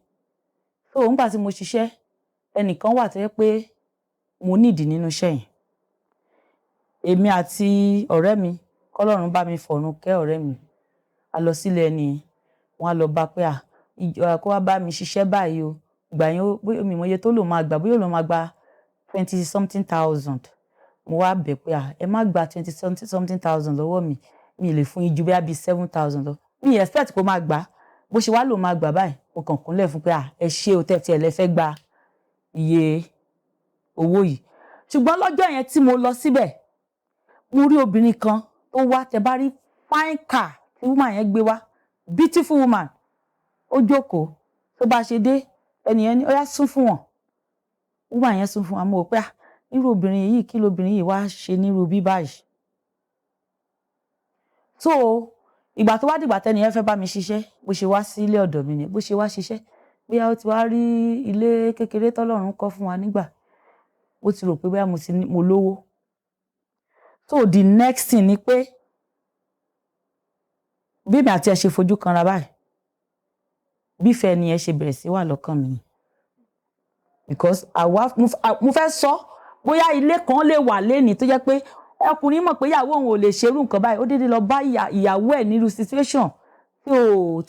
A: so nígbà tí mo ṣiṣẹ́ ẹnìkan wà tó yẹ pé mo nídìí nínú iṣẹ́ yẹn èmi àti ọ̀rẹ́ mi kọ́lọ́run bá mi fọ̀run kẹ́ ọ̀rẹ́ mi a lọ sílé ẹni wọn a lọ bá pé kó wá bá mi ṣiṣẹ́ báyìí o ìgbà yẹn mi mọ iye tó lò máa gbà bóyá lò máa gba 20-something thousand mo wá bẹ̀ pé ẹ má gba 20-something thousand lọ́wọ́ mi lè fún yín ju bóyá bíi 7,000 lọ mi expect kó máa gbà bó ṣe wá lò máa gbà báyìí mo kàn kúnlẹ̀ fún pé ẹ ṣé o tẹ́tí ẹ lẹ fẹ́ gba iye owó yìí ṣùgbọ́n lọ́jọ́ yẹn tí mo lọ síbẹ̀ mo rí obìnrin kan tó wá tẹ bá rí fine car tí woman yẹn gbé wá beautiful woman ó jókòó tó bá ṣe dé ẹnìyẹn ní ó yá sún fún wọn woman yẹn sún fún wọn mo rò pé irú obìnrin yìí kí lobìnrin yìí wá ṣe nírú bí báyìí so ìgbà tó wá dìgbà tẹ́ni yẹn fẹ́ bá mi ṣiṣẹ́ bó ṣe wá sí ilé ọ̀dọ̀ mi ni bó ṣe wá ṣiṣẹ́ bóyá ó ti wá rí ilé kékeré tọ́lọ́run kọ́ fún wa nígbà ó ti rò pé bóyá mo lówó so the next thing ni pé bí mi àti ẹ ṣe fojú kanra báyìí bí ìfẹ́ ni ẹ ṣe bẹ̀rẹ̀ sí wà lọ́kàn mi because mo fẹ́ sọ bóyá ilé kan lè wà lénìí tó jẹ́ pé ọkùnrin mọ̀ pé ìyàwó òun ò lè ṣerú nǹkan báyìí ó dédé lọ bá ìyàwó ẹ̀ nírú situation tí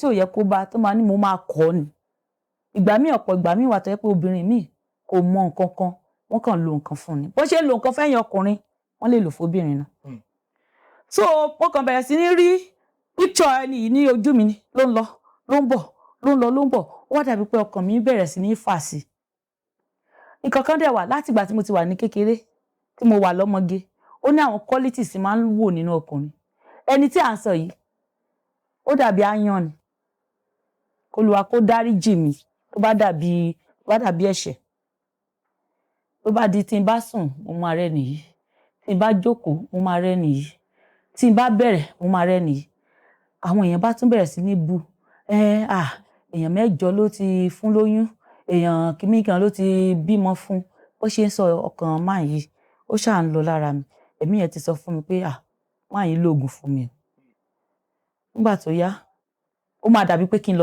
A: ò yẹ kó bá tó máa ní mo máa kọ́ ni ọ̀pọ̀ ìgbà míì wà tó yẹ pé obìnrin míì kò mọ nǹkan kan wọ́n kàn lo nǹkan fún ni bó ṣe lo nǹkan fẹ́yìn ọkùnrin wọ́n lè lò fóbìnrin náà so mo kàn bẹ̀rẹ̀ sí ní rí picture ẹni yìí ní ojú mi ló ń lọ ló ń bọ̀ ó wá dàbí pé ọkàn mi bẹ̀rẹ̀ sí ní fà sí nǹkan kan dẹ̀ wà láti ìgbà tí mo ti wà ní kékeré tí mo wà lọ́mọge ó ní àwọn qualities máa ń wò nínú ọkùnrin ẹni tí à ń sọ yìí ó dàbí aáyán ni Olúwa kó dáríjì mi tó bá dàbí ẹ̀ṣẹ̀ tó bá di tí n bá sùn mo máa rẹ́ nìyí tí n bá jókòó mo máa rẹ́ nìyí tí n bá bẹ̀rẹ̀ mo máa rẹ́ nìyí àwọn èèyàn bá tún bẹ̀rẹ̀ sí ní bu èèyàn 8 ló ti fún lóyún èèyàn kìíní kan ló ti bímọ fún bó ṣe ń sọ ọkàn máa yìí ó ṣáà ń lọ lára mi ẹ̀mí yẹn ti sọ fún mi pé máa yìí lóògùn fún mi nígbà tó yá ó máa dàbí pé kí n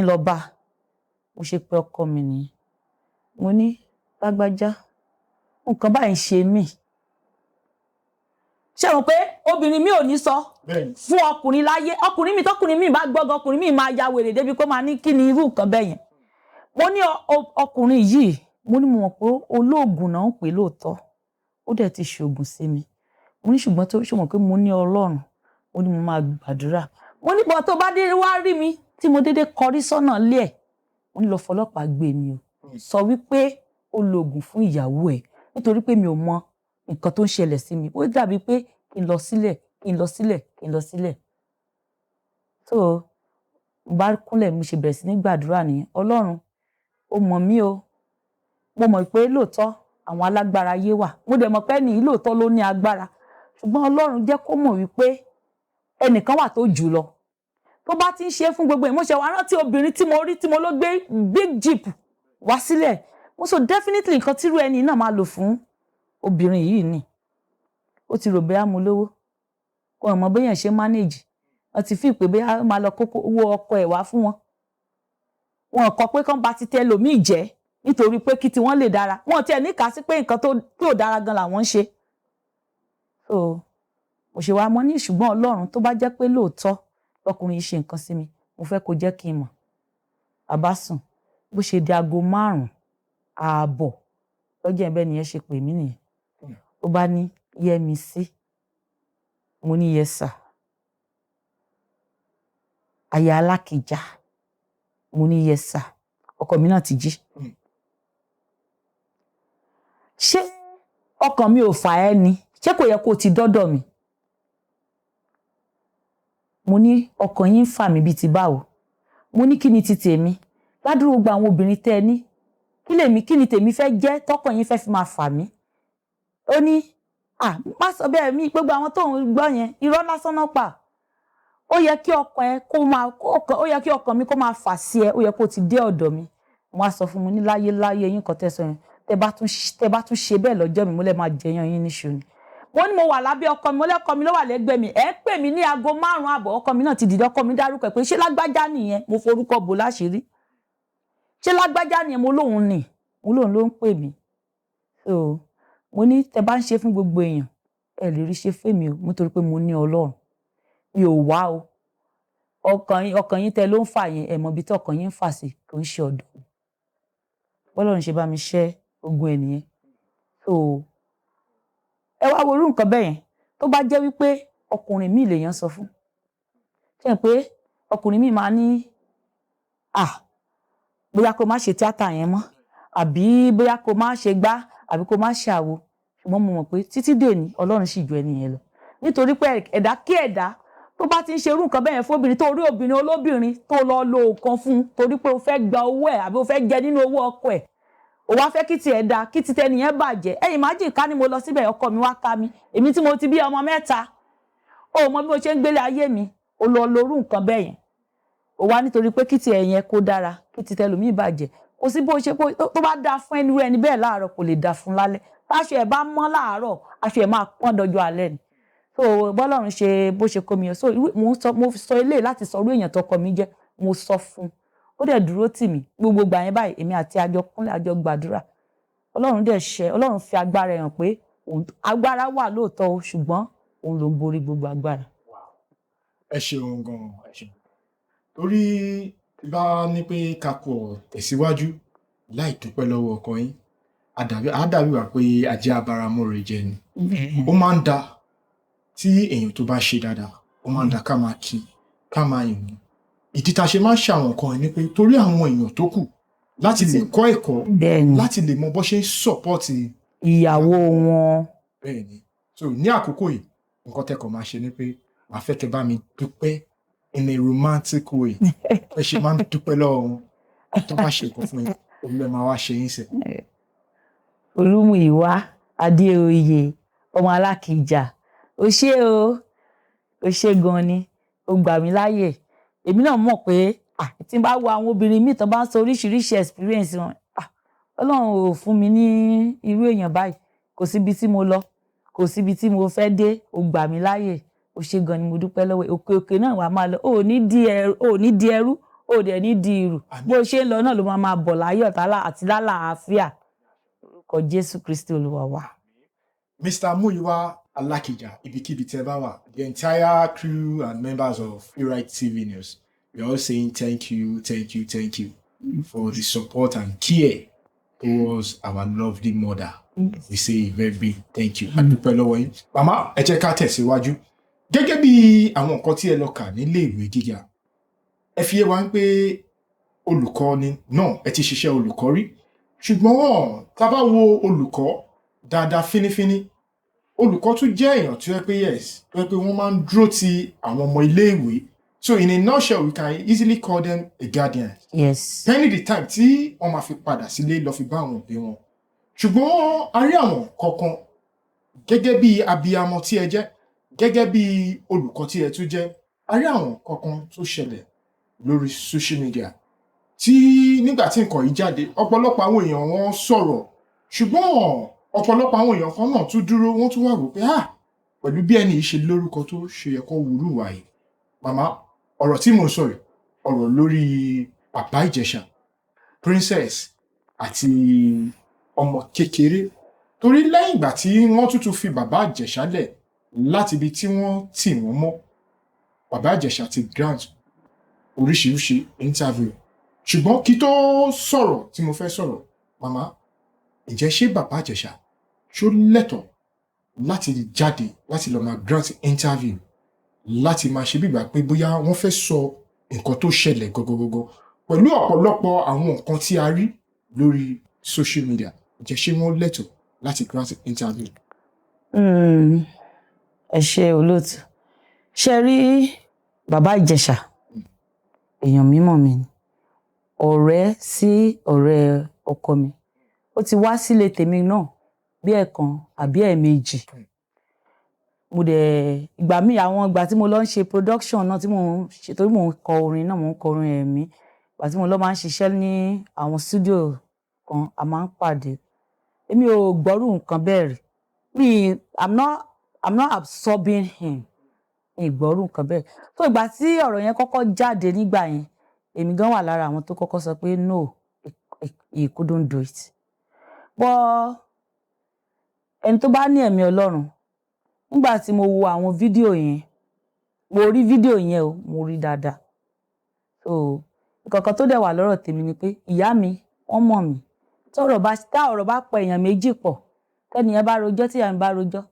A: lọ bá mo ṣe pé ọkọ mi nìyẹn mo ní lágbájá nǹkan báyìí ń ṣe mí ṣé mo pé obìnrin mi ò ní sọ
B: Bẹ́ẹ̀ni.
A: fún ọkùnrin láyé, ọkùnrin mi bá gbọ́gàn, ọkùnrin mi máa ya wèrè débi kó máa ní kí ni irú nǹkan bẹ́ẹ̀ yẹn. Mo ní ọkùnrin yìí, mo ní mo mọ̀ pé olóògùn náà ń pè lóòótọ́, ó dẹ̀ ti ṣoògùn sí mi. Mo ní ṣùgbọ́n tó ṣe mọ̀ pé mo ní Ọlọ́run, mo ní mo máa gbàdúrà. Mo ní bọ̀ tó bá dé wá rí mi tí mo dédé kọrí sọ́nà lé ẹ̀, mo ní lọ fọlọ́pàá gbé mi o. Sọ wípé ó lo oògùn fún ìyàwó ẹ̀ nítorí pé mi ò mọ nǹkan tó ń ṣẹlẹ̀ sí mi. Ó dàbí pé kí n lọ sílẹ̀. So mo bá kúnlẹ̀, mo ṣe bẹ̀rẹ̀ sí ní gbàdúrà nìyẹn. Ọlọ́run, ó mọ̀ mí o. Mo mọ̀ pé lóòótọ́ àwọn alágbára ayé wà. Mo dẹ̀ mọ̀ pé ẹni yìí lóòótọ́ ló ní agbára. Ṣùgbọ́n Ọlọ́run jẹ́ kó mọ̀ wípé ẹnìkan wà tó jù lọ. Tó bá ti ń ṣe fún gbogbo ẹ̀, mo ṣe wá rántí obìnrin tí mo rí tí mo ló gbé big jeep wá sílẹ̀. Mo sọ definitely nǹkan tírú ẹni náà máa lò fún obìnrin yìí ni. Ó ti rò bóyá mo lówó. Kò mọ̀ bóyá ṣe manage. Wọ́n ti fi pé bóyá máa lọ kókó owó ọkọ ẹ̀ wá fún wọn. Wọn kọ pé kán bá ti tẹ lòmíì jẹ́ nítorí pé kí tí wọ́n lè dára. Wọn tiẹ̀ ní kà sí pé nǹkan tó dára gan làwọn ń ṣe. So mo ṣe wá mọ́ ní ṣùgbọ́n Ọlọ́run tó bá jẹ́ pé lóòótọ́ ọkùnrin yìí ṣe nǹkan sí mi, mo fẹ́ kó jẹ́ kí n mọ̀. Bàbá sùn bó ṣe di aago 5:30 lọ́jọ́ ẹ̀bẹ̀ nìyẹn ṣe pè mí nìyẹn. Ó bá ní Yẹ́misí. Mo ní yes sir. Aya Alákìjà. Mo ní yes sir. Ọkọ mi náà ti jí. Ṣé ọkàn mi ò fà ẹ́ ni? Ṣé kò yẹ kó ti dọ́dọ̀ mi? Mo ní ọkàn yín ń fà mí bíi ti báwo. Mo ní kí ni ti tèmi? Ládùúrú gbogbo àwọn obìnrin tẹ́ ẹ ní. Kí ni tèmi fẹ́ jẹ́ tọkàn yín fẹ́ fi máa fà mí? Ó ní má sọ bẹ́ẹ̀ mi, gbogbo àwọn tó ń gbọ́ yẹn irọ́ lásán náà pa. Ó yẹ kí ọkàn mi kó máa fà sí ẹ, ó yẹ kó ti dé ọ̀dọ̀ mi. Mo wá sọ fún mi ní láyé yín kan tẹ́ sọ yẹn. Tẹ́ bá tún ṣe bẹ́ẹ̀ lọ́jọ́ mi, mo lè máa jẹyàn yín níṣu ni. Mo ní mo wà lábẹ́ ọkọ mi, mo lẹ́kọ̀ọ́ mi ló wà lẹ́gbẹ̀ẹ́ mi. Ẹ pè mí ní aago 5:30, ọkọ mi náà ti dìde, ọkọ mi dárúkọ pé ṣé lágbájá nìyẹn? Mo forúkọ bò láṣìírí. Ṣé lágbájá nìyẹn? Mo lóhùn ni. Mo lóhùn ló ń pè mí. So mo ní tẹ́ bá ń ṣe fún gbogbo èèyàn, ẹ lè rí ṣe fún mi o, nítorí pé mo ní Ọlọ́run. Mi ò wá o. Ọkàn yín tẹ́ ló ń fà yẹn, ẹ mọ̀ bí tí ọkàn yín ń fà sí, kò ń ṣe ọ̀dọ̀. Bọ́lọ́run ṣe bá mi ṣẹ́ ogun ẹ̀ nìyẹn. So ẹ wá wo irú nǹkan bẹ́ẹ̀ yẹn tó bá jẹ́ wípé ọkùnrin mi lèèyàn sọ fún. Ṣé pé ọkùnrin mi máa ní bóyá kó má ṣe tíátà yẹn mọ́, àbí bóyá kó má ṣe gbá, àbí kó má ṣe àwo. Ṣùgbọ́n mo mọ̀ pé títí dèní Ọlọ́run sì ju ẹni yẹn lọ. Nítorí pé ẹ̀dá kí ẹ̀dá tó bá ti ń ṣe irú nǹkan bẹ́ẹ̀ yẹn fún obìnrin, tó rí obìnrin olóbìnrin tó lọ lo nǹkan fún torí pé o fẹ́ gba owó ẹ̀ àbí o fẹ́ jẹ nínú owó ọkọ ẹ̀, o wá fẹ́ kí tiẹ̀ dá, kí ti tẹni yẹn bàjẹ́. Imagine ká ní mo lọ síbẹ̀, ọkọ mi wá ká mi, èmi tí mo ti bí ọmọ 3, o mọ bí mo ṣe ń gbélé ayé mi, o lọ lorú nǹkan bẹ́ẹ̀ yẹn. O wá nítorí pé kí tiẹ̀ yẹn kó dára, kí ti tẹlòmíì bàjẹ́. Kò sí bó ṣe tó bá dáa fún ẹni bẹ́ẹ̀ láàárọ̀ kò lè dáa fún lálẹ́. Aṣọ ẹ̀ bá mọ́ láàárọ̀, aṣọ ẹ̀ máa pọ́n dọjọ́ alẹ́ ni. So bọ́lọ́run ṣe bó ṣe kó mi yọ. So mo sọ eléyìí láti sọ orí èèyàn tọkọ mi jẹ́, mo sọ fún un. Ó dẹ̀ dúró tì mí. Gbogbo ìgbà yẹn báyìí èmi àti àjọ kúnlẹ̀ àjọ gbàdúrà. Ọlọ́run fi agbára hàn pé agbára wà lóòótọ́ o, ṣùgbọ́n òun ló ń borí gbogbo agbára.
B: Ẹ ṣeun gan-an, ẹ ṣeun. Torí bá ní pé ká kọ̀ tẹ̀síwájú láì dúpẹ́ lọ́wọ́ ọkọ yín, á dàbí wà pé ajé abáramọ́re jẹ ni. Ó máa ń da tí èèyàn tó bá ṣe dáadáa, ó máa ń da ká máa kí, ká máa yìn wọ́n. Ìdí tá a ṣe máa ń ṣe àwọn nǹkan ni pé torí àwọn èèyàn tó kù láti lè kọ́ ẹ̀kọ́, láti lè mọ bó ṣe ń sọ́pọ́ọ̀tì
A: ìyàwó wọn.
B: Bẹ́ẹ̀ni. So ní àkókò yìí, nǹkan tẹ́kọ̀ọ́ máa ṣe ni pé màá fẹ́ kẹ́ bá mi dúpẹ́ in a romantic way. Ẹ ṣe máa ń dúpẹ́ lọ́wọ́ wọn. Tó bá ṣe nǹkan fún yín, olú ẹ máa wá ṣe yín sẹ̀.
A: Olúmúyìwá Adéoyè, ọmọ Alákìjà. O ṣé gan ni. O gbà mí láyè. Èmi náà mọ̀ pé tí n bá wo àwọn obìnrin míì tó bá ń sọ oríṣiríṣi experience wọn, Ọlọ́run ò fún mi ní irú èèyàn báyìí. Kò síbi tí mo lọ, kò síbi tí mo fẹ́ dé, o gbà mí láyè. O ṣé gan ni, mo dúpẹ́ lọ́wọ́. Òkè náà wà máa lọ. O ní di ẹrú, o dẹ̀ ní di ìrù. Bó ṣe ń lọ náà ló máa bọ̀ láyọ̀ àti lálàáfíà. Orúkọ Jésù Kristi Olúwa wa.
B: Mr. Múyìwá Alákìjà, ibikíbi tẹ́ bá wà, the entire crew and members of Freeride TV News, we are all saying thank you for the support and care towards our lovely mother. We say a very big thank you. A dúpẹ́ lọ́wọ́ yín. Màmá, ẹ jẹ́ ká tẹ̀síwájú. Gẹ́gẹ́ bí àwọn nǹkan tí ẹ lọ kà nílé ìwé gíga, ẹ fi yé wa pé olùkọ́ni náà ẹ ti ṣiṣẹ́ olùkọ́ rí. Ṣùgbọ́n tá bá wo olùkọ́ dáadáa fínífíní, olùkọ́ tún jẹ́ èèyàn tó yẹ pé yes, tó yẹ pé wọ́n máa ń dúró ti àwọn ọmọ ilé ìwé. So in a nutshell, we can easily call them a guardian.
A: Yes.
B: Any the time tí wọ́n máa fi padà sílé lọ fi bá àwọn òbí wọn. Ṣùgbọ́n a rí àwọn kankan gẹ́gẹ́ bí abiyamọ tí ẹ jẹ́, gẹ́gẹ́ bí olùkọ́ tí ẹ tún jẹ́, a rí àwọn kankan tó ṣẹlẹ̀ lórí social media. Tí nígbà tí nǹkan yìí jáde, ọ̀pọ̀lọpọ̀ àwọn èèyàn wọ́n sọ̀rọ̀, ṣùgbọ́n ọ̀pọ̀lọpọ̀ àwọn èèyàn kan náà tún dúró, wọ́n tún wá rò pé pẹ̀lú bí ẹni yìí ṣe lórúkọ tó ṣe yẹ kó wúrú wà yìí. Màmá, ọ̀rọ̀ tí mo sọ yìí, ọ̀rọ̀ lórí Bàbá Ìjẹ̀ṣà, Princess àti ọmọ kékeré. Torí lẹ́yìn ìgbà tí wọ́n tún fi Bàbá Ìjẹ̀ṣà lẹ̀ láti ibi tí wọ́n tì wọ́n mọ́, Bàbá Ìjẹ̀ṣà ti grant oríṣiríṣi interview. Ṣùgbọ́n kí tó sọ̀rọ̀ tí mo fẹ́ sọ̀rọ̀, màmá, ǹjẹ́ ṣé Bàbá Ìjẹ̀ṣà ṣó lẹ́tọ̀ọ́ láti jáde láti lọ máa grant interview, láti máa ṣe bígbà pé bóyá wọ́n fẹ́ sọ nǹkan tó ṣẹlẹ̀ gọ́gọ́gọ́gọ́ pẹ̀lú ọ̀pọ̀lọpọ̀ àwọn nǹkan tí a rí lórí social media? Ǹjẹ́ ṣé wọ́n lẹ́tọ̀ọ́ láti grant interview?
A: Ẹ ṣé olóòtú. Ṣé rí Bàbá Ìjẹ̀ṣà, èèyàn mímọ̀ mi ni, ọ̀rẹ́ sí ọ̀rẹ́ ọkọ mi. Ó ti wá sílé tèmi náà bí ẹ̀kan àbí ẹ̀ẹ̀mejì. Mo dẹ̀ ìgbà míì àwọn ìgbà tí mo lọ ń ṣe production náà tí mo ń ṣe, torí mo ń kọ orin náà, mo ń kọ orin ẹ̀mí. Ìgbà tí mo lọ máa ń ṣiṣẹ́ ní àwọn studio kan, a máa ń pàdé. Èmi ò gbọ́rú nǹkan bẹ́ẹ̀ rí. I'm not absorbing him. Mi gbọ́rú nǹkan bẹ́ẹ̀. So ìgbà tí ọ̀rọ̀ yẹn kọ́kọ́ jáde nígbà yẹn, èmi gan wà lára àwọn tó kọ́kọ́ sọ pé no, he couldn't do it. But ẹni tó bá ní ẹ̀mí Ọlọ́run, nígbà tí mo wo àwọn fídíò yẹn, mo rí fídíò yẹn o, mo rí dáadáa. So ìkọ̀kan tó dẹ̀ wà lọ́rọ̀ tèmi ni pé ìyá mi, wọ́n mọ̀ mí. Tá ọ̀rọ̀ bá pa èèyàn méjì pọ̀, tẹ́niyẹn bá rojọ́, tí ìyá mi bá rojọ́,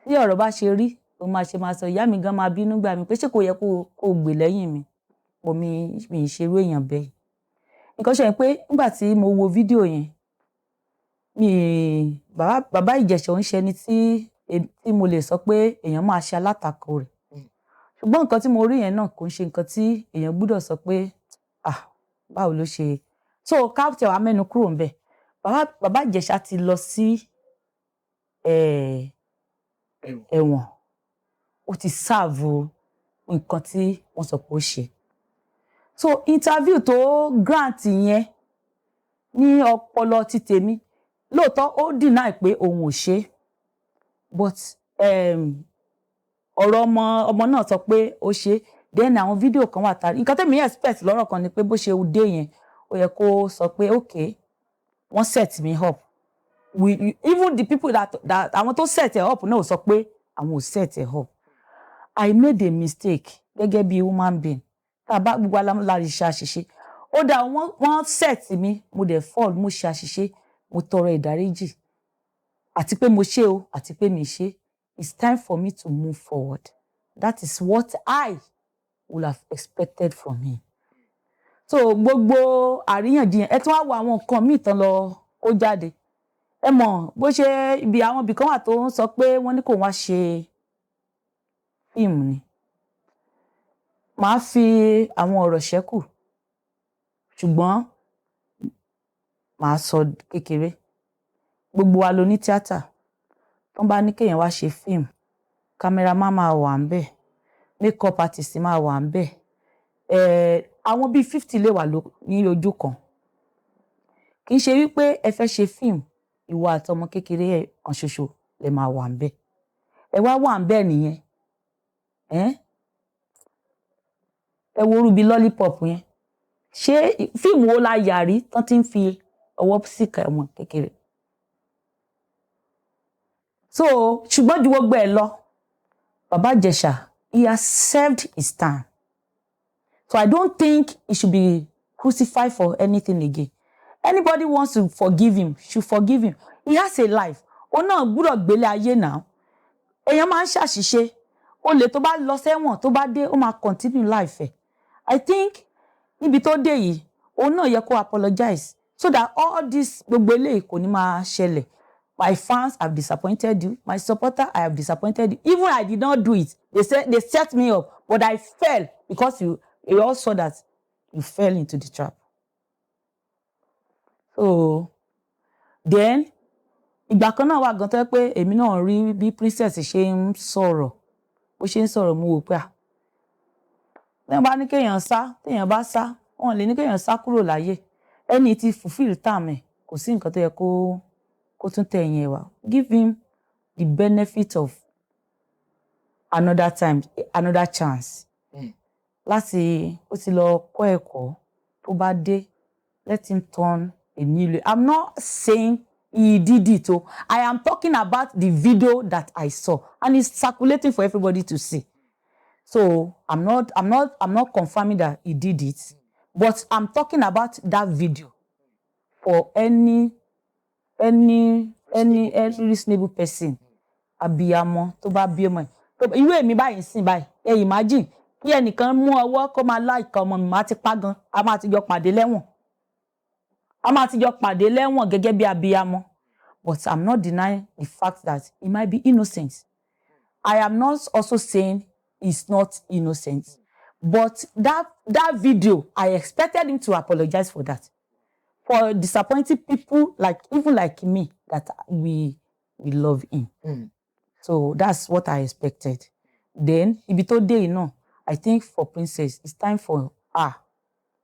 A: tí ọ̀rọ̀ bá ṣe rí, ó máa sọ, ìyá mi gan máa bínú gbà mí pé ṣé kò yẹ kó gbè lẹ́yìn mi. Mi ṣerú èèyàn bẹ́ẹ̀. Nǹkan ṣe pé nígbà tí mo wo fídíò yẹn, Bàbá Ìjẹ̀ṣà ń ṣe ẹni tí mo lè sọ pé èèyàn máa ṣe alátakò rẹ̀. Ṣùgbọ́n nǹkan tí mo rí yẹn náà kò ń ṣe nǹkan tí èèyàn gbọ́dọ̀ sọ pé báwo ló ṣe. So káàtẹ̀ wàá mẹ́nu kúrò ńbẹ̀. Bàbá Ìjẹ̀ṣà ti lọ sí ẹ̀wọ̀n. Ó ti serve nǹkan tí wọ́n sọ pé ó ṣe. So interview tó grant yẹn ní ọpọlọ ti tèmi, lóòótọ́ ó deny pé òun ò ṣe, but ọ̀rọ̀ ọmọ náà sọ pé ó ṣe. Then àwọn fídíò kan wà tàrí nǹkan tèmi expect lọ́rọ̀ kan ni pé bó ṣe dé yẹn, ó yẹ kó sọ pé okay, wọ́n set me up. Even the people that àwọn tó set it up náà sọ pé àwọn ò set it up. I made a mistake gẹ́gẹ́ bí human being. Tàbá gbogbo alámúlárí ṣe àṣìṣe. Ó dá wọ́n set mi, mo dẹ̀ fall, mo ṣe àṣìṣe, mo tọrọ ìdáríjì. Àti pé mo ṣe o, àti pé mi ṣe. It's time for me to move forward. That is what I would have expected from him. So gbogbo àríyànjiyàn, ẹ tún wá wo àwọn nǹkan míì tán lọ ó jáde. Ẹ mọ̀ bó ṣe àwọn ibì kan wà tó ń sọ pé wọ́n ní kò wá ṣe fíìmù ni. Màá fi àwọn ọ̀rọ̀ ṣẹ́kù, ṣùgbọ́n màá sọ kékeré. Gbogbo wa ló ní tíátà. Tó bá ní kéèyàn wá ṣe fíìmù, cameraman máa wà ńbẹ̀, makeup artist máa wà ńbẹ̀. Àwọn bíi 50 lè wà ní ojú kan. Kì í ṣe wípé ẹ fẹ́ ṣe fíìmù, ìwọ àtọmọ kékeré kan ṣoṣo lè máa wà ńbẹ̀. Ẹ wá wà ńbẹ̀ nìyẹn. Ẹ wo orú bí lollipop yẹn. Ṣé fíìmù wo la yà rí tán tí ń fi ọwọ́ síkà ọmọ kékeré? so ṣùgbọ́n ju gbogbo ẹ̀ lọ Baba Ijesha, he has served his time. So I don't think he should be crucified for anything again. Anybody wants to forgive him, should forgive him. He has a life. Ó náà gbọ́dọ̀ gbélé ayé náà. Èèyàn máa ń ṣàṣìṣe. Olè tó bá lọ sẹ́wọ̀n tó bá dé, ó máa continue life ẹ̀. I think níbi tó dé yìí, òun náà yẹ kó apologize so that all this gbogbo eléyìí kò ní máa ṣẹlẹ̀. My fans have disappointed you. My supporter, I have disappointed you. Even I did not do it. They set me up, but I fell because you all saw that you fell into the trap. So then, ìgbà kan náà wà gan tó pé èmi náà rí bí princess ṣe ń sọ̀rọ̀. Bó ṣe ń sọ̀rọ̀ mo wò pé téèyàn bá ní kéèyàn sá, téèyàn bá sá, wọn lè ní kéèyàn sá kúrò láyé. Ẹni tí fulfill time ẹ̀, kò sí nǹkan tó yẹ kó tún tẹ̀yìn ẹ̀ wá. Give him the benefit of another time, another chance. Láti ó ti lọ kọ́ ẹ̀kọ́ tó bá dé, let him turn a new leaf. I'm not saying he did it. I am talking about the video that I saw, and it's circulating for everybody to see. So I'm not confirming that he did it, but I'm talking about that video for any reasonable person. Abiyamọ tó bá bí ọmọ ẹ̀. Irú èmi báyìí sìn báyìí. Imagine kí ẹnìkan mú ọwọ́ kó máa láìka ọmọ mi máa ti pa gan. A máa ti jọ pàdé lẹ́wọ̀n. A máa ti jọ pàdé lẹ́wọ̀n gẹ́gẹ́ bí abiyamọ. But I'm not denying the fact that he might be innocent. I am not also saying he's not innocent. But that video, I expected him to apologize for that. For disappointing people even like me, that we love him. So that's what I expected. Then, ibi tó dé yìí náà, I think for Princess, it's time for her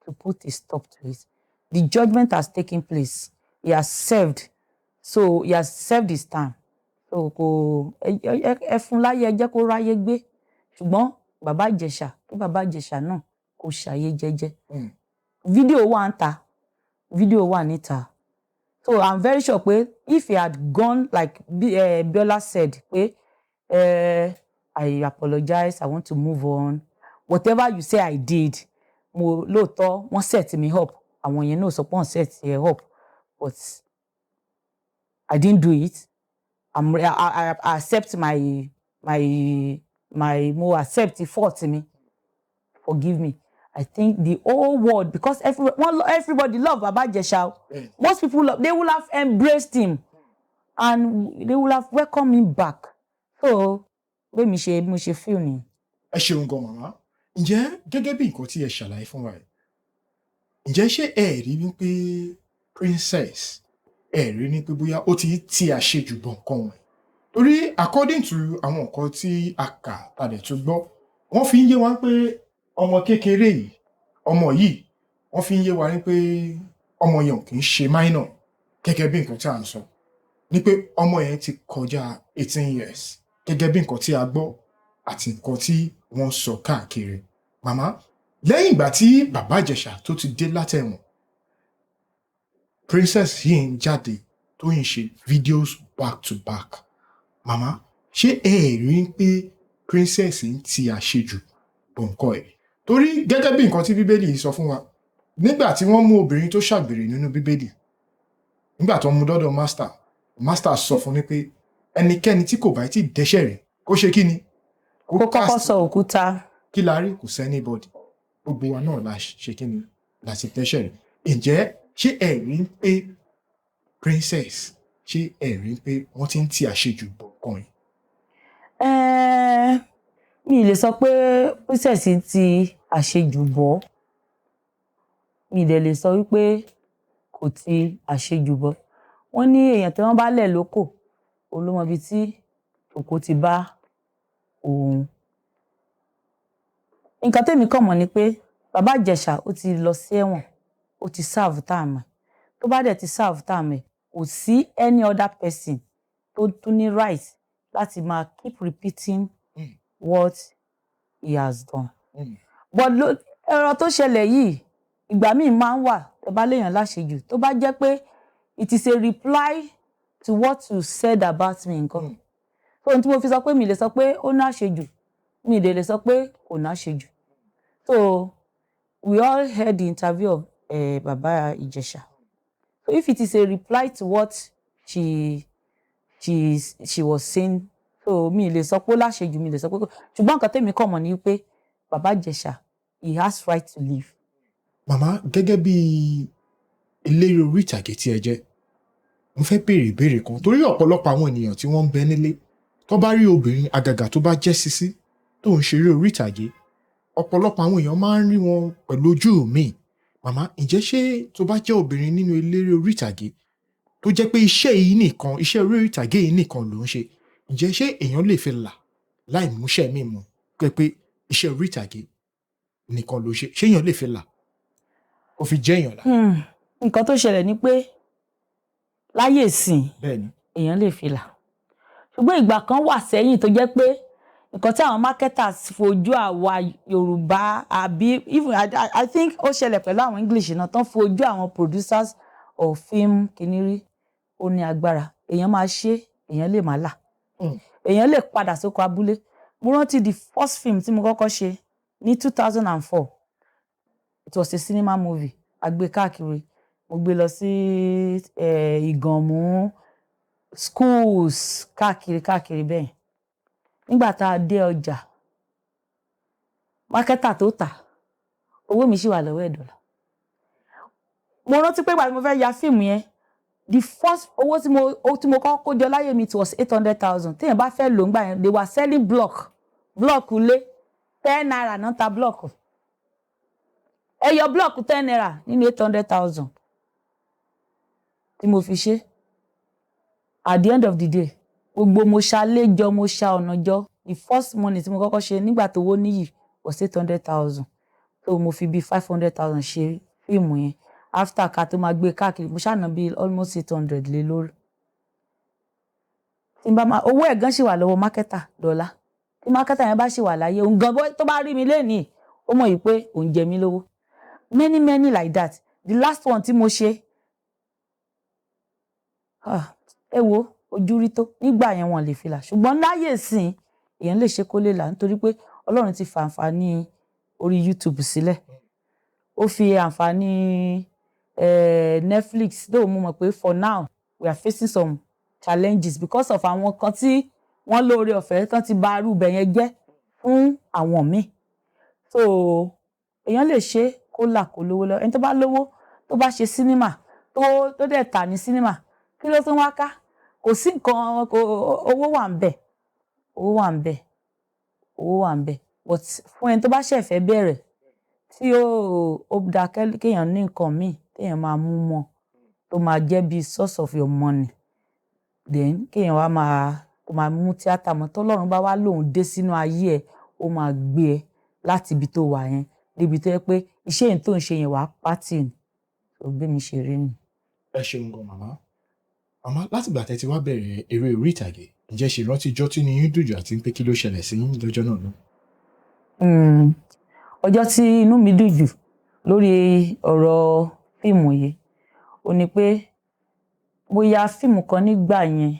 A: to put a stop to it. The judgment has taken place. He has served. So he has served his time. So ẹ fún láyé, ẹ jẹ́ kó ráyé gbé. Ṣùgbọ́n Baba Ijesha, kí Baba Ijesha náà kó ṣàyé jẹ́jẹ́. Video wà ń ta. Video wà níta. So I'm very sure pé if he had gone like Biola said, pé I apologize, I want to move on. Whatever you say I did, mo lóòótọ́ wọ́n set me up. Àwọn yẹn náà sọ pé wọ́n set me up. But I didn't do it. I accept my mo accept the fault me. Forgive me. I think the whole world, because everybody love Baba Ijesha. Most people they will have embraced him, and they will have welcomed him back. So, bí mo ṣe feel ni.
B: Ẹ ṣeun gan màmá. Ǹjẹ́ gẹ́gẹ́ bí nǹkan tí ẹ ṣàlàyé fún wa yìí, ǹjẹ́ ṣé ẹ rí wípé Princess ẹ rí ní pé bóyá ó ti àṣejù bọ̀ nǹkan wọn? Torí according to àwọn nǹkan tí a kà tàdé tó gbọ́, wọ́n fi ń yé wa pé ọmọ kékeré yìí, ọmọ yìí, wọ́n fi ń yé wa pé ọmọ yẹn kì í ṣe minor gẹ́gẹ́ bí nǹkan tí a ń sọ. Ní pé ọmọ yẹn ti kọjá 18 years gẹ́gẹ́ bí nǹkan tí a gbọ́ àti nǹkan tí wọ́n sọ káàkiri. Màmá, lẹ́yìn ìgbà tí Baba Ijesha tó ti dé látẹ̀wọ̀n, Princess yìí ń jáde tó ń ṣe videos back to back. Màmá, ṣé ẹ rí pé Princess ń ti àṣejù bọ̀ nǹkan ẹ̀? Torí gẹ́gẹ́ bí nǹkan tí Bíbélì sọ fún wa, nígbà tí wọ́n mú obìnrin tó ṣàgbèrè nínú Bíbélì, nígbà tó mú dọ́dọ̀ master sọ fún ní pé ẹnikẹ́ni tí kò bá ti dẹ́ṣẹ̀ rẹ̀ kó ṣe kí ni?
A: Kó kọ́kọ́ sọ òkúta. Kí
B: la rí? Kò sẹ́ni bọ́dì. Gbogbo wa náà la ṣe kí ni? La ti dẹ́ṣẹ̀ rẹ̀. Ǹjẹ́ ṣé ẹ rí pé Princess, ṣé ẹ rí pé wọ́n ti ń ti àṣejù bọ̀ kan yìí?
A: Mi lè sọ pé Princess ti àṣejù bọ̀. Mi dẹ̀ lè sọ wípé kò ti àṣejù bọ̀. Wọ́n ní èèyàn tí wọ́n bá lẹ̀ lóko, òun ló mọ ibi tí òkò ti bá òun. Nǹkan tèmi kàn mọ̀ ni pé Baba Ijesha ó ti lọ sí ẹ̀wọ̀n, ó ti serve time. Tó bá dẹ̀ ti serve time, kò sí any other person tó tún ní right láti máa keep repeating what he has done. But ẹ̀rọ tó ṣẹlẹ̀ yìí, ìgbà míì máa ń wà tó bá léèyàn láṣejù. Tó bá jẹ́ pé it is a reply to what you said about me nǹkan. so ohun tí mo fi sọ pé mi lè sọ pé ó ná àṣejù mi lè sọ pé kò ná àṣejù. So we all heard the interview of Baba Ijesha. So if it is a reply to what she was saying, so mi lè sọ pé ó láṣejù mi lè sọ pé ṣùgbọ́n nǹkan tèmi kàn mọ̀ ni pé Baba Ijesha, he has right to live.
B: Màmá, gẹ́gẹ́ bí eléré orí ìtàgé tí ẹ jẹ́, mo fẹ́ béèrè ìbéèrè kan torí ọ̀pọ̀lọpọ̀ àwọn ènìyàn tí wọ́n ń bẹ nílé tó bá rí obìnrin àgàgà tó bá jẹ́ Sisi tó ń ṣeré orí ìtàgé, ọ̀pọ̀lọpọ̀ àwọn èèyàn máa ń rí wọn pẹ̀lú ojú mi. Màmá, ǹjẹ́ ṣé tó bá jẹ́ obìnrin nínú eléré orí ìtàgé tó jẹ́ pé iṣẹ́ yìí nìkan, iṣẹ́ orí ìtàgé yìí nìkan ló ń ṣe, ǹjẹ́ ṣé èèyàn lè fi là láì múṣẹ́ mi mọ̀ pé iṣẹ́ orí ìtàgé nìkan ló ṣe, ṣé èèyàn lè fi là ó fi jẹ́ èèyàn là?
A: Nǹkan tó ṣẹlẹ̀ ni pé láyé ìsìn
B: Bẹ́ẹ̀ni.
A: èèyàn lè fi là ṣùgbọ́n ìgbà kan wà sẹ́yìn tó jẹ́ pé nǹkan tí àwọn marketers fojú àwa Yorùbá àbí even I think ó ṣẹlẹ̀ pẹ̀lú àwọn English náà tán fojú àwọn producers of film kìnìrí ó ní agbára. Èèyàn máa ṣe, èèyàn lè má là. Èèyàn lè padà sóko abúlé. Mo rántí the first film tí mo kọ́kọ́ ṣe ní 2004. It was a cinema movie. A gbé káàkiri. Mo gbé lọ sí Ìgànmú schools káàkiri bẹ́ẹ̀. Nígbà tá a dé ọjà, marketer tó tà, owó mi ṣì wà lọ́wọ́ ẹ̀dọ́là. Mo rántí pé ìgbà tí mo fẹ́ ya fíìmù yẹn, the first owó tí mo kọ́kọ́ kó jọ láyé mi, it was 800,000. Téèyàn bá fẹ́ lò ńgbà yẹn, they were selling block ilé 10 naira náà ta block. Ẹyọ block 10 naira nínú 800,000 tí mo fi ṣe. At the end of the day, gbogbo mo ṣàlejò, mo ṣà ọ̀nà jọ. The first money tí mo kọ́kọ́ ṣe nígbà tó wó níyì was 800,000. So mo fi bí 500,000 ṣe fíìmù yẹn. After ká tó máa gbé káàkiri, mo ṣàná bí almost 800 lé lórí. Tí n bá máa owó ẹ̀gán ṣì wà lọ́wọ́ marketer dọ́là. Tí marketer yẹn bá ṣì wà láyé, òun gan tó bá rí mi lénìí, ó mọ̀ yìí pé òun jẹ mí lówó. Many like that. The last one tí mo ṣe, ẹ wo ojú rí tó nígbà yẹn wọ́n lè fi là ṣùgbọ́n láyé ìsìn èèyàn lè ṣe kó lè là nítorí pé Ọlọ́run ti fa àǹfààní orí YouTube sílẹ̀. Ó fi àǹfààní Netflix, though mo mọ̀ pé for now we are facing some challenges because of àwọn kan tí wọ́n lóore ọ̀fẹ́ tán ti bà arúbẹ̀ yẹn jẹ́ fún àwọn míì. So èèyàn lè ṣe kó là kó lówó lọ. Ẹni tó bá lówó tó bá ṣe cinema tó dẹ̀ tà ní cinema, kí ló tún wá ká? Kò sí nǹkan, owó wà ń bẹ̀. But fún ẹni tó bá ṣẹ̀ fẹ́ bẹ̀rẹ̀ tí ó dá kéèyàn ní nǹkan míì téèyàn máa mú mọ́ tó máa jẹ́ bí source of your money, then kéèyàn wá máa mú tíátà mọ́. Tọ́lọ́run bá wá lòun dé sínú ayé ẹ̀, ó máa gbé ẹ láti ibi tó wà yẹn débi tó yẹ pé iṣẹ́ yẹn tó ń ṣe yẹn wàá pátì ní. So bí mi ṣe rí ni.
B: Ẹ ṣeun gan màmá. Màmá, láti ìgbà tẹ́ ti wá bẹ̀rẹ̀ eré orí ìtàgé, ǹjẹ́ ṣe rántí ijọ́ tí inú yín dùn jù àti pé kí ló ṣẹlẹ̀ sí yín lọ́jọ́ náà lọ?
A: Ọjọ́ tí inú mi dùn jù lórí ọ̀rọ̀ fíìmù yìí, ó ní pé mo ya fíìmù kan nígbà yẹn,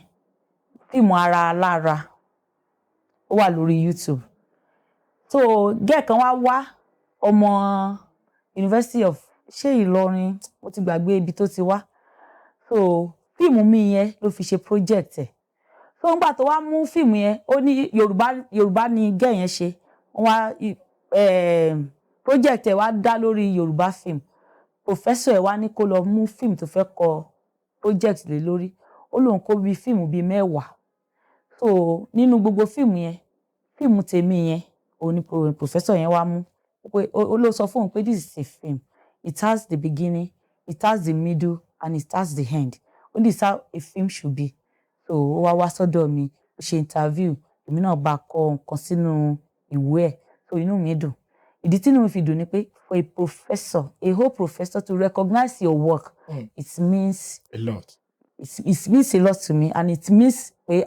A: fíìmù ara alára, ó wà lórí YouTube. So gẹ́ẹ̀ kan wá ọmọ University of Ìlọrin, mo ti gbàgbé ibi tó ti wá. So fíìmù mi yẹn ló fi ṣe project ẹ̀. So nígbà tó wá mú fíìmù yẹn, ó ní Yorùbá ni gẹ́ẹ̀ yẹn ṣe. Project ẹ̀ wá dá lórí Yorùbá film. Professor ẹ̀ wá ní kó lọ mú fíìmù tó fẹ́ kọ project lé lórí. Ó lóun kó bí fíìmù bí 10. So nínú gbogbo fíìmù yẹn, fíìmù tèmi yẹn, òun ni professor yẹn wá mú. Ó ló sọ fún òun pé this is a film. It has the beginning, it has the middle, and it has the end. This is how a film should be. So ó wá sọ́dọ̀ mi, ó ṣe interview, èmi náà bá kọ nǹkan sínú ìwé ẹ̀. So inú mi dùn. Ìdí tí inú mi fi dùn ni pé for a whole professor to recognize your work, it means
B: a lot.
A: It means a lot to me, and it means pé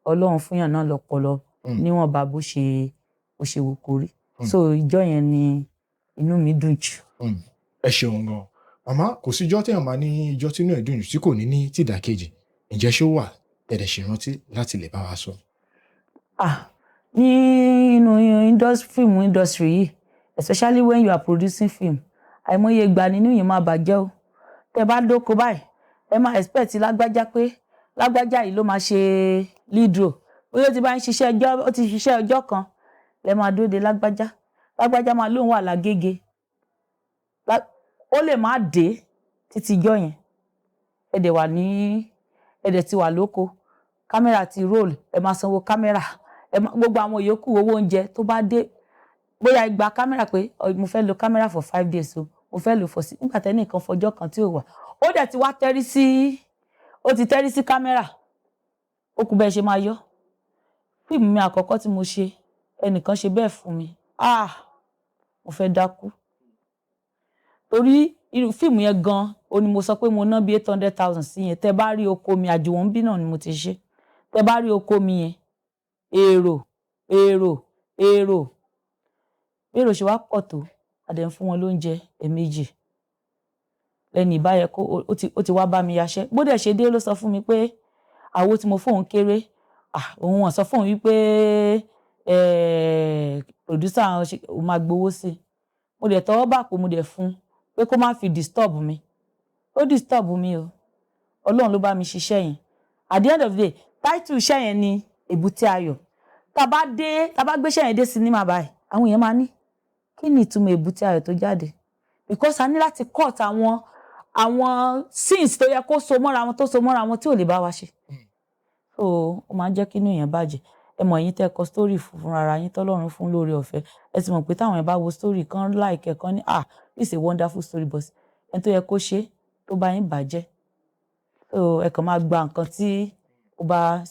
A: Ọlọ́run fún yàn náà lọ́pọlọ níwọ̀nba bó ṣe wù kó rí. So ìjọ́ yẹn ni inú mi dùn jù.
B: Ẹ ṣeun gan. Màmá, kò sí ijọ́ téèyàn máa ní ijọ́ tí inú ẹ̀ dùn jù tí kò ní tìdàkejì. Ǹjẹ́ ṣó wà tẹ̀lẹ̀ ṣe rántí láti lè bá wa sọ?
A: ní inú film industry yìí, especially when you are producing film, àìmọye ìgbà nínú yìí máa bàjẹ́ o. Tẹ́ bá dóko báyìí, ẹ máa expect lágbájá pé lágbájá yìí ló máa ṣe lead role. Bóyá ó ti bá ń ṣiṣẹ́ ọjọ́, ó ti ṣiṣẹ́ ọjọ́ kan, lẹ máa dúró de lágbájá. Lágbájá máa lóun wà lágége. Ó lè má dé títí ijọ́ yẹn. Ẹ dẹ̀ ti wà lóko. Kámẹ́rà ti roll, ẹ máa sanwó kámẹ́rà. Gbogbo àwọn yòókù owó oúnjẹ tó bá dé. Bóyá ẹ gba kámẹ́rà pé mo fẹ́ lo kámẹ́rà for 5 days o, mo fẹ́ lo for 6. Nígbà tẹ́ni kan fọjọ́ kan tí ò wà. Ó dẹ̀ ti wá tẹ́rí sí kámẹ́rà. Ó kú bẹ́ẹ̀ ṣe máa yọ. Fíìmù mi àkọ́kọ́ tí mo ṣe, ẹnìkan ṣe bẹ́ẹ̀ fún mi. Mo fẹ́ dákú. Torí irú fíìmù yẹn gan, ó ní mo sọ pé mo ná bí 800,000 sí yẹn. Tẹ́ bá rí oko mi, àjùwọ̀n bí náà ni mo ti ṣe. Tẹ́ bá rí oko mi yẹn, èrò. Bí èrò ṣe wá pọ̀ tó, a dẹ̀ ń fún wọn lóúnjẹ ẹ̀ẹ̀mejì. Lẹ́ni ìbáyẹ kó ó ti wá bá mi yaṣẹ́. Bó dẹ̀ ṣe dé ló sọ fún mi pé àwo tí mo fóun kéré. Òun wọ́n sọ fóun wípé producer òun máa gbowó sí. Mo dẹ̀ tọwọ́ bàpò, mo dẹ̀ fún pé kó má fi disturb mi. Ó disturb mi o. Ọlọ́run ló bá mi ṣiṣẹ́ yẹn. At the end of the day, title iṣẹ́ yẹn ni Èbúté Ayọ̀. Tá bá gbé iṣẹ́ yẹn dé cinema báyìí, àwọn èèyàn máa ní kí ni ìtumọ̀ Èbúté Ayọ̀ tó jáde? Because a ní láti cut àwọn scenes tó yẹ kó so mọ́ra wọn tí ò lè bá wa ṣe. So ó máa ń jẹ́ kí inú èèyàn bàjẹ́. Ẹ mọ̀ ẹ̀yin tẹ́ kọ story fún ara yín tọ́lọ́run fún lóore ọ̀fẹ́. Ẹ ti mọ̀ pé táwọn èèyàn bá wo story kan like kan ní this is a wonderful story, but ẹni tó yẹ kó ṣe tó bá yín bàjẹ́. So ẹ kàn máa gba nǹkan tí ó bá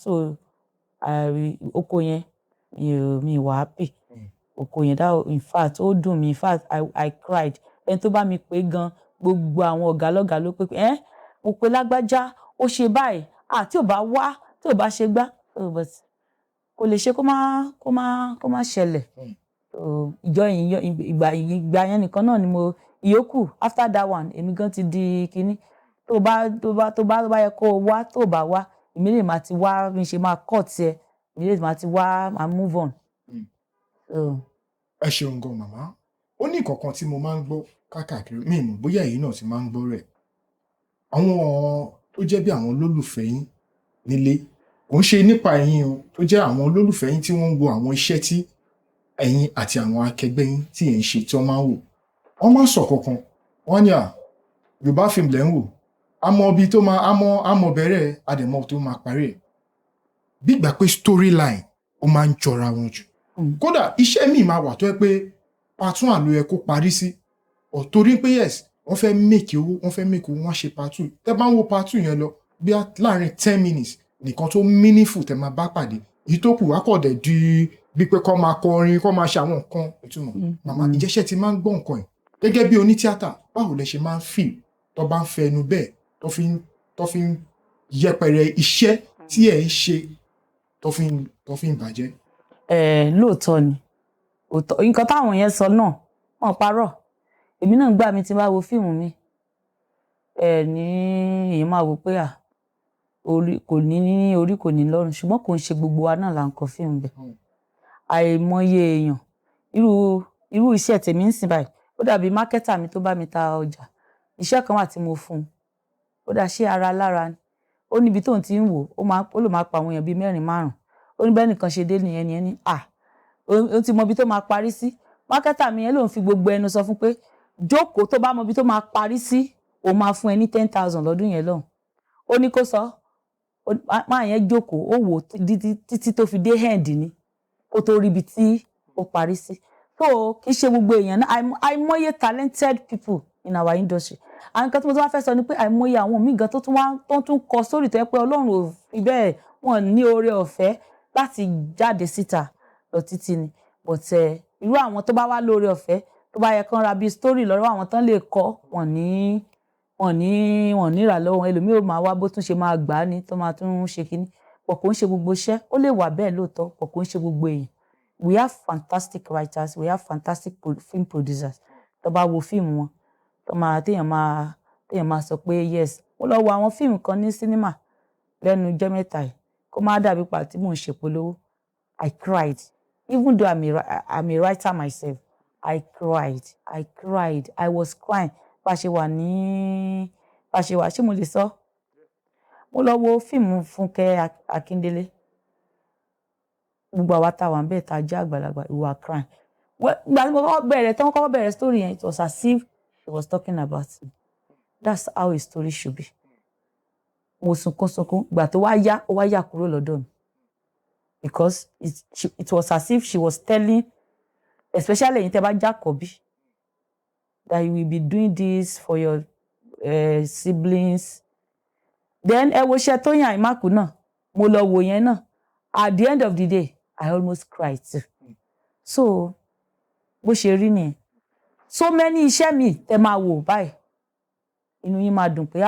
A: oko yẹn mi wà happy. Oko yẹn in fact ó dùn mí, in fact I cried. Ẹni tó bá mi pè gan, gbogbo àwọn ọ̀gá lọ́gàá ló pé mo pe lágbájá ó ṣe báyìí tí ò bá wá tí ò bá ṣe gbá but kò lè ṣe kó má ṣẹlẹ̀. Ìgbà yẹn nìkan náà ni mo ìyókù after that one èmi gan ti di kinní. Tó bá yẹ kó wá tó bá wá èmi lè máa ti wá bí n ṣe máa cut ẹ, èmi lè máa ti wá máa move on.
B: Ẹ ṣeun gan màmá. Ó ní ìkọ̀kan tí mo máa ń gbọ́ káàkiri, mi mọ̀ bóyá èyí náà ti máa ń gbọ́ rẹ̀. Àwọn tó jẹ́ bí àwọn olólùfẹ́ yín nílé, kò ń ṣe nípa ẹ̀yin o, tó jẹ́ àwọn olólùfẹ́ yín tí wọ́n ń wo àwọn iṣẹ́ tí ẹ̀yin àti àwọn akẹgbẹ́ yín tí ẹ̀ ń ṣe tí wọ́n máa ń wò. Wọ́n máa ń sọ kankan, wọ́n ní Yorùbá film lẹ́ ń wò, àmọ́ bẹ̀rẹ̀ àdẹ̀mọ́ tó máa parí ẹ̀. Bí ìgbà pé storyline ó máa ń jọra wọn jù. Kódà iṣẹ́ míì máa wà tó yẹ pé part 1 ló yẹ kó parí sí. Torí pé yes, wọ́n fẹ́ make owó, wọ́n ṣe part 2. Tẹ́ bá ń wo part 2 yẹn lọ, bí láàrin 10 minutes nìkan tó meaningful tẹ́ máa bá pàdé. Èyí tó kù wá kọ̀ dẹ̀ di bí pé kó máa kọrin, kó máa ṣe àwọn nǹkan ìtumọ̀. Màmá ìjẹ́ṣẹ́ ti máa ń gbọ́ nǹkan ẹ̀. Gẹ́gẹ́ bí onítíátà, báwo lẹ ṣe máa ń feel tó bá ń fẹnu bẹ́ẹ̀ tó fi ń yẹpẹrẹ iṣẹ́ tí ẹ̀ ń ṣe tó fi ń bàjẹ́?
A: Lóòótọ́ ni. Nǹkan táwọn yẹn sọ náà, wọ́n parọ́. Èmi náà gbà mí tí bá wo fíìmù mi. Èyí máa wò pé kò ní orí kò ní lọ́rùn, ṣùgbọ́n kò ń ṣe gbogbo wa náà là ń kọ fíìmù bẹ́ẹ̀. Àìmọye èèyàn irú iṣẹ́ tèmi ń sìn báyìí. Ó dàbí mákẹ́tà mi tó bá mi ta ọjà. Iṣẹ́ kan wà tí mo fún un. Ó dá ṣé ara lára ni. Ó níbi tóun ti ń wò, ó lè máa pa àwọn èèyàn bíi 4-5. Ó ní bẹ́ẹ̀ nìkan ṣe dé nìyẹn ni ó ti mọ ibi tó máa parí sí. Mákẹ́tà mi yẹn lòun fi gbogbo ẹnu sọ fún pé jókòó tó bá mọ ibi tó máa parí sí, ó máa fún ẹ ní 10,000 lọ́dún yẹn lọ́hùn. Ó ní kó sọ, máa yẹn jókòó, ó wò títí tó fi dé end ni kó tó rí ibi tí ó parí sí. So kì í ṣe gbogbo èèyàn náà. Àìmọye talented people in our industry. Àwọn nǹkan tí mo tún wá fẹ́ sọ ni pé àìmọye àwọn míì gan tó tún kọ sórí tó yẹ pé Ọlọ́run ò fi bẹ́ẹ̀ wọ́n ní oore ọ̀fẹ́ láti jáde síta lọ títí ni. But irú àwọn tó bá wá lóore ọ̀fẹ́ tó bá yẹ kán ra bí story lọ́wọ́ àwọn tán lè kọ́ wọ́n ní rà lọ́wọ́. Ẹlòmíì ò máa wá bó tún ṣe máa gbà á ní tó máa tún ṣe kinní. Pọ̀ kò ń ṣe gbogbo iṣẹ́. Ó lè wà bẹ́ẹ̀ lóòótọ́, pọ̀ kò ń ṣe gbogbo èèyàn. We have fantastic writers, we have fantastic film producers. Tó bá wo fíìmù wọn, téèyàn máa sọ pé yes. Mo lọ wo àwọn fíìmù kan ní cinema lẹ́nu ọjọ́ mẹ́ta yìí kó má dàbí ìgbà tí mò ń ṣèpolówó. I cried. Even though I'm a writer myself, I cried. I was crying. Bá ṣe wà ṣé mo lè sọ? Mo lọ wo fíìmù Fúnkẹ́ Akíndélé. Gbogbo àwa tá wà ńbẹ̀ tá jẹ́ àgbàlagbà, we were crying. Ìgbà tí mo kọ́kọ́ bẹ̀rẹ̀ story yẹn, it was as if she was talking about me. That's how a story should be. Mo sunkún. Ìgbà tó wá yá, ó wá yà kúrò lọ́dọ̀ mi. Because it was as if she was telling, especially ẹ̀yin tẹ́ bá jẹ́ àkọ́bí, that you will be doing this for your siblings. Then ẹ wo iṣẹ́ Tóyìn Àìmákù náà, mo lọ wo yẹn náà. At the end of the day, I almost cried too. So bó ṣe rí nìyẹn. So many iṣẹ́ mi tẹ́ máa wò báyìí, inú yín máa dùn pé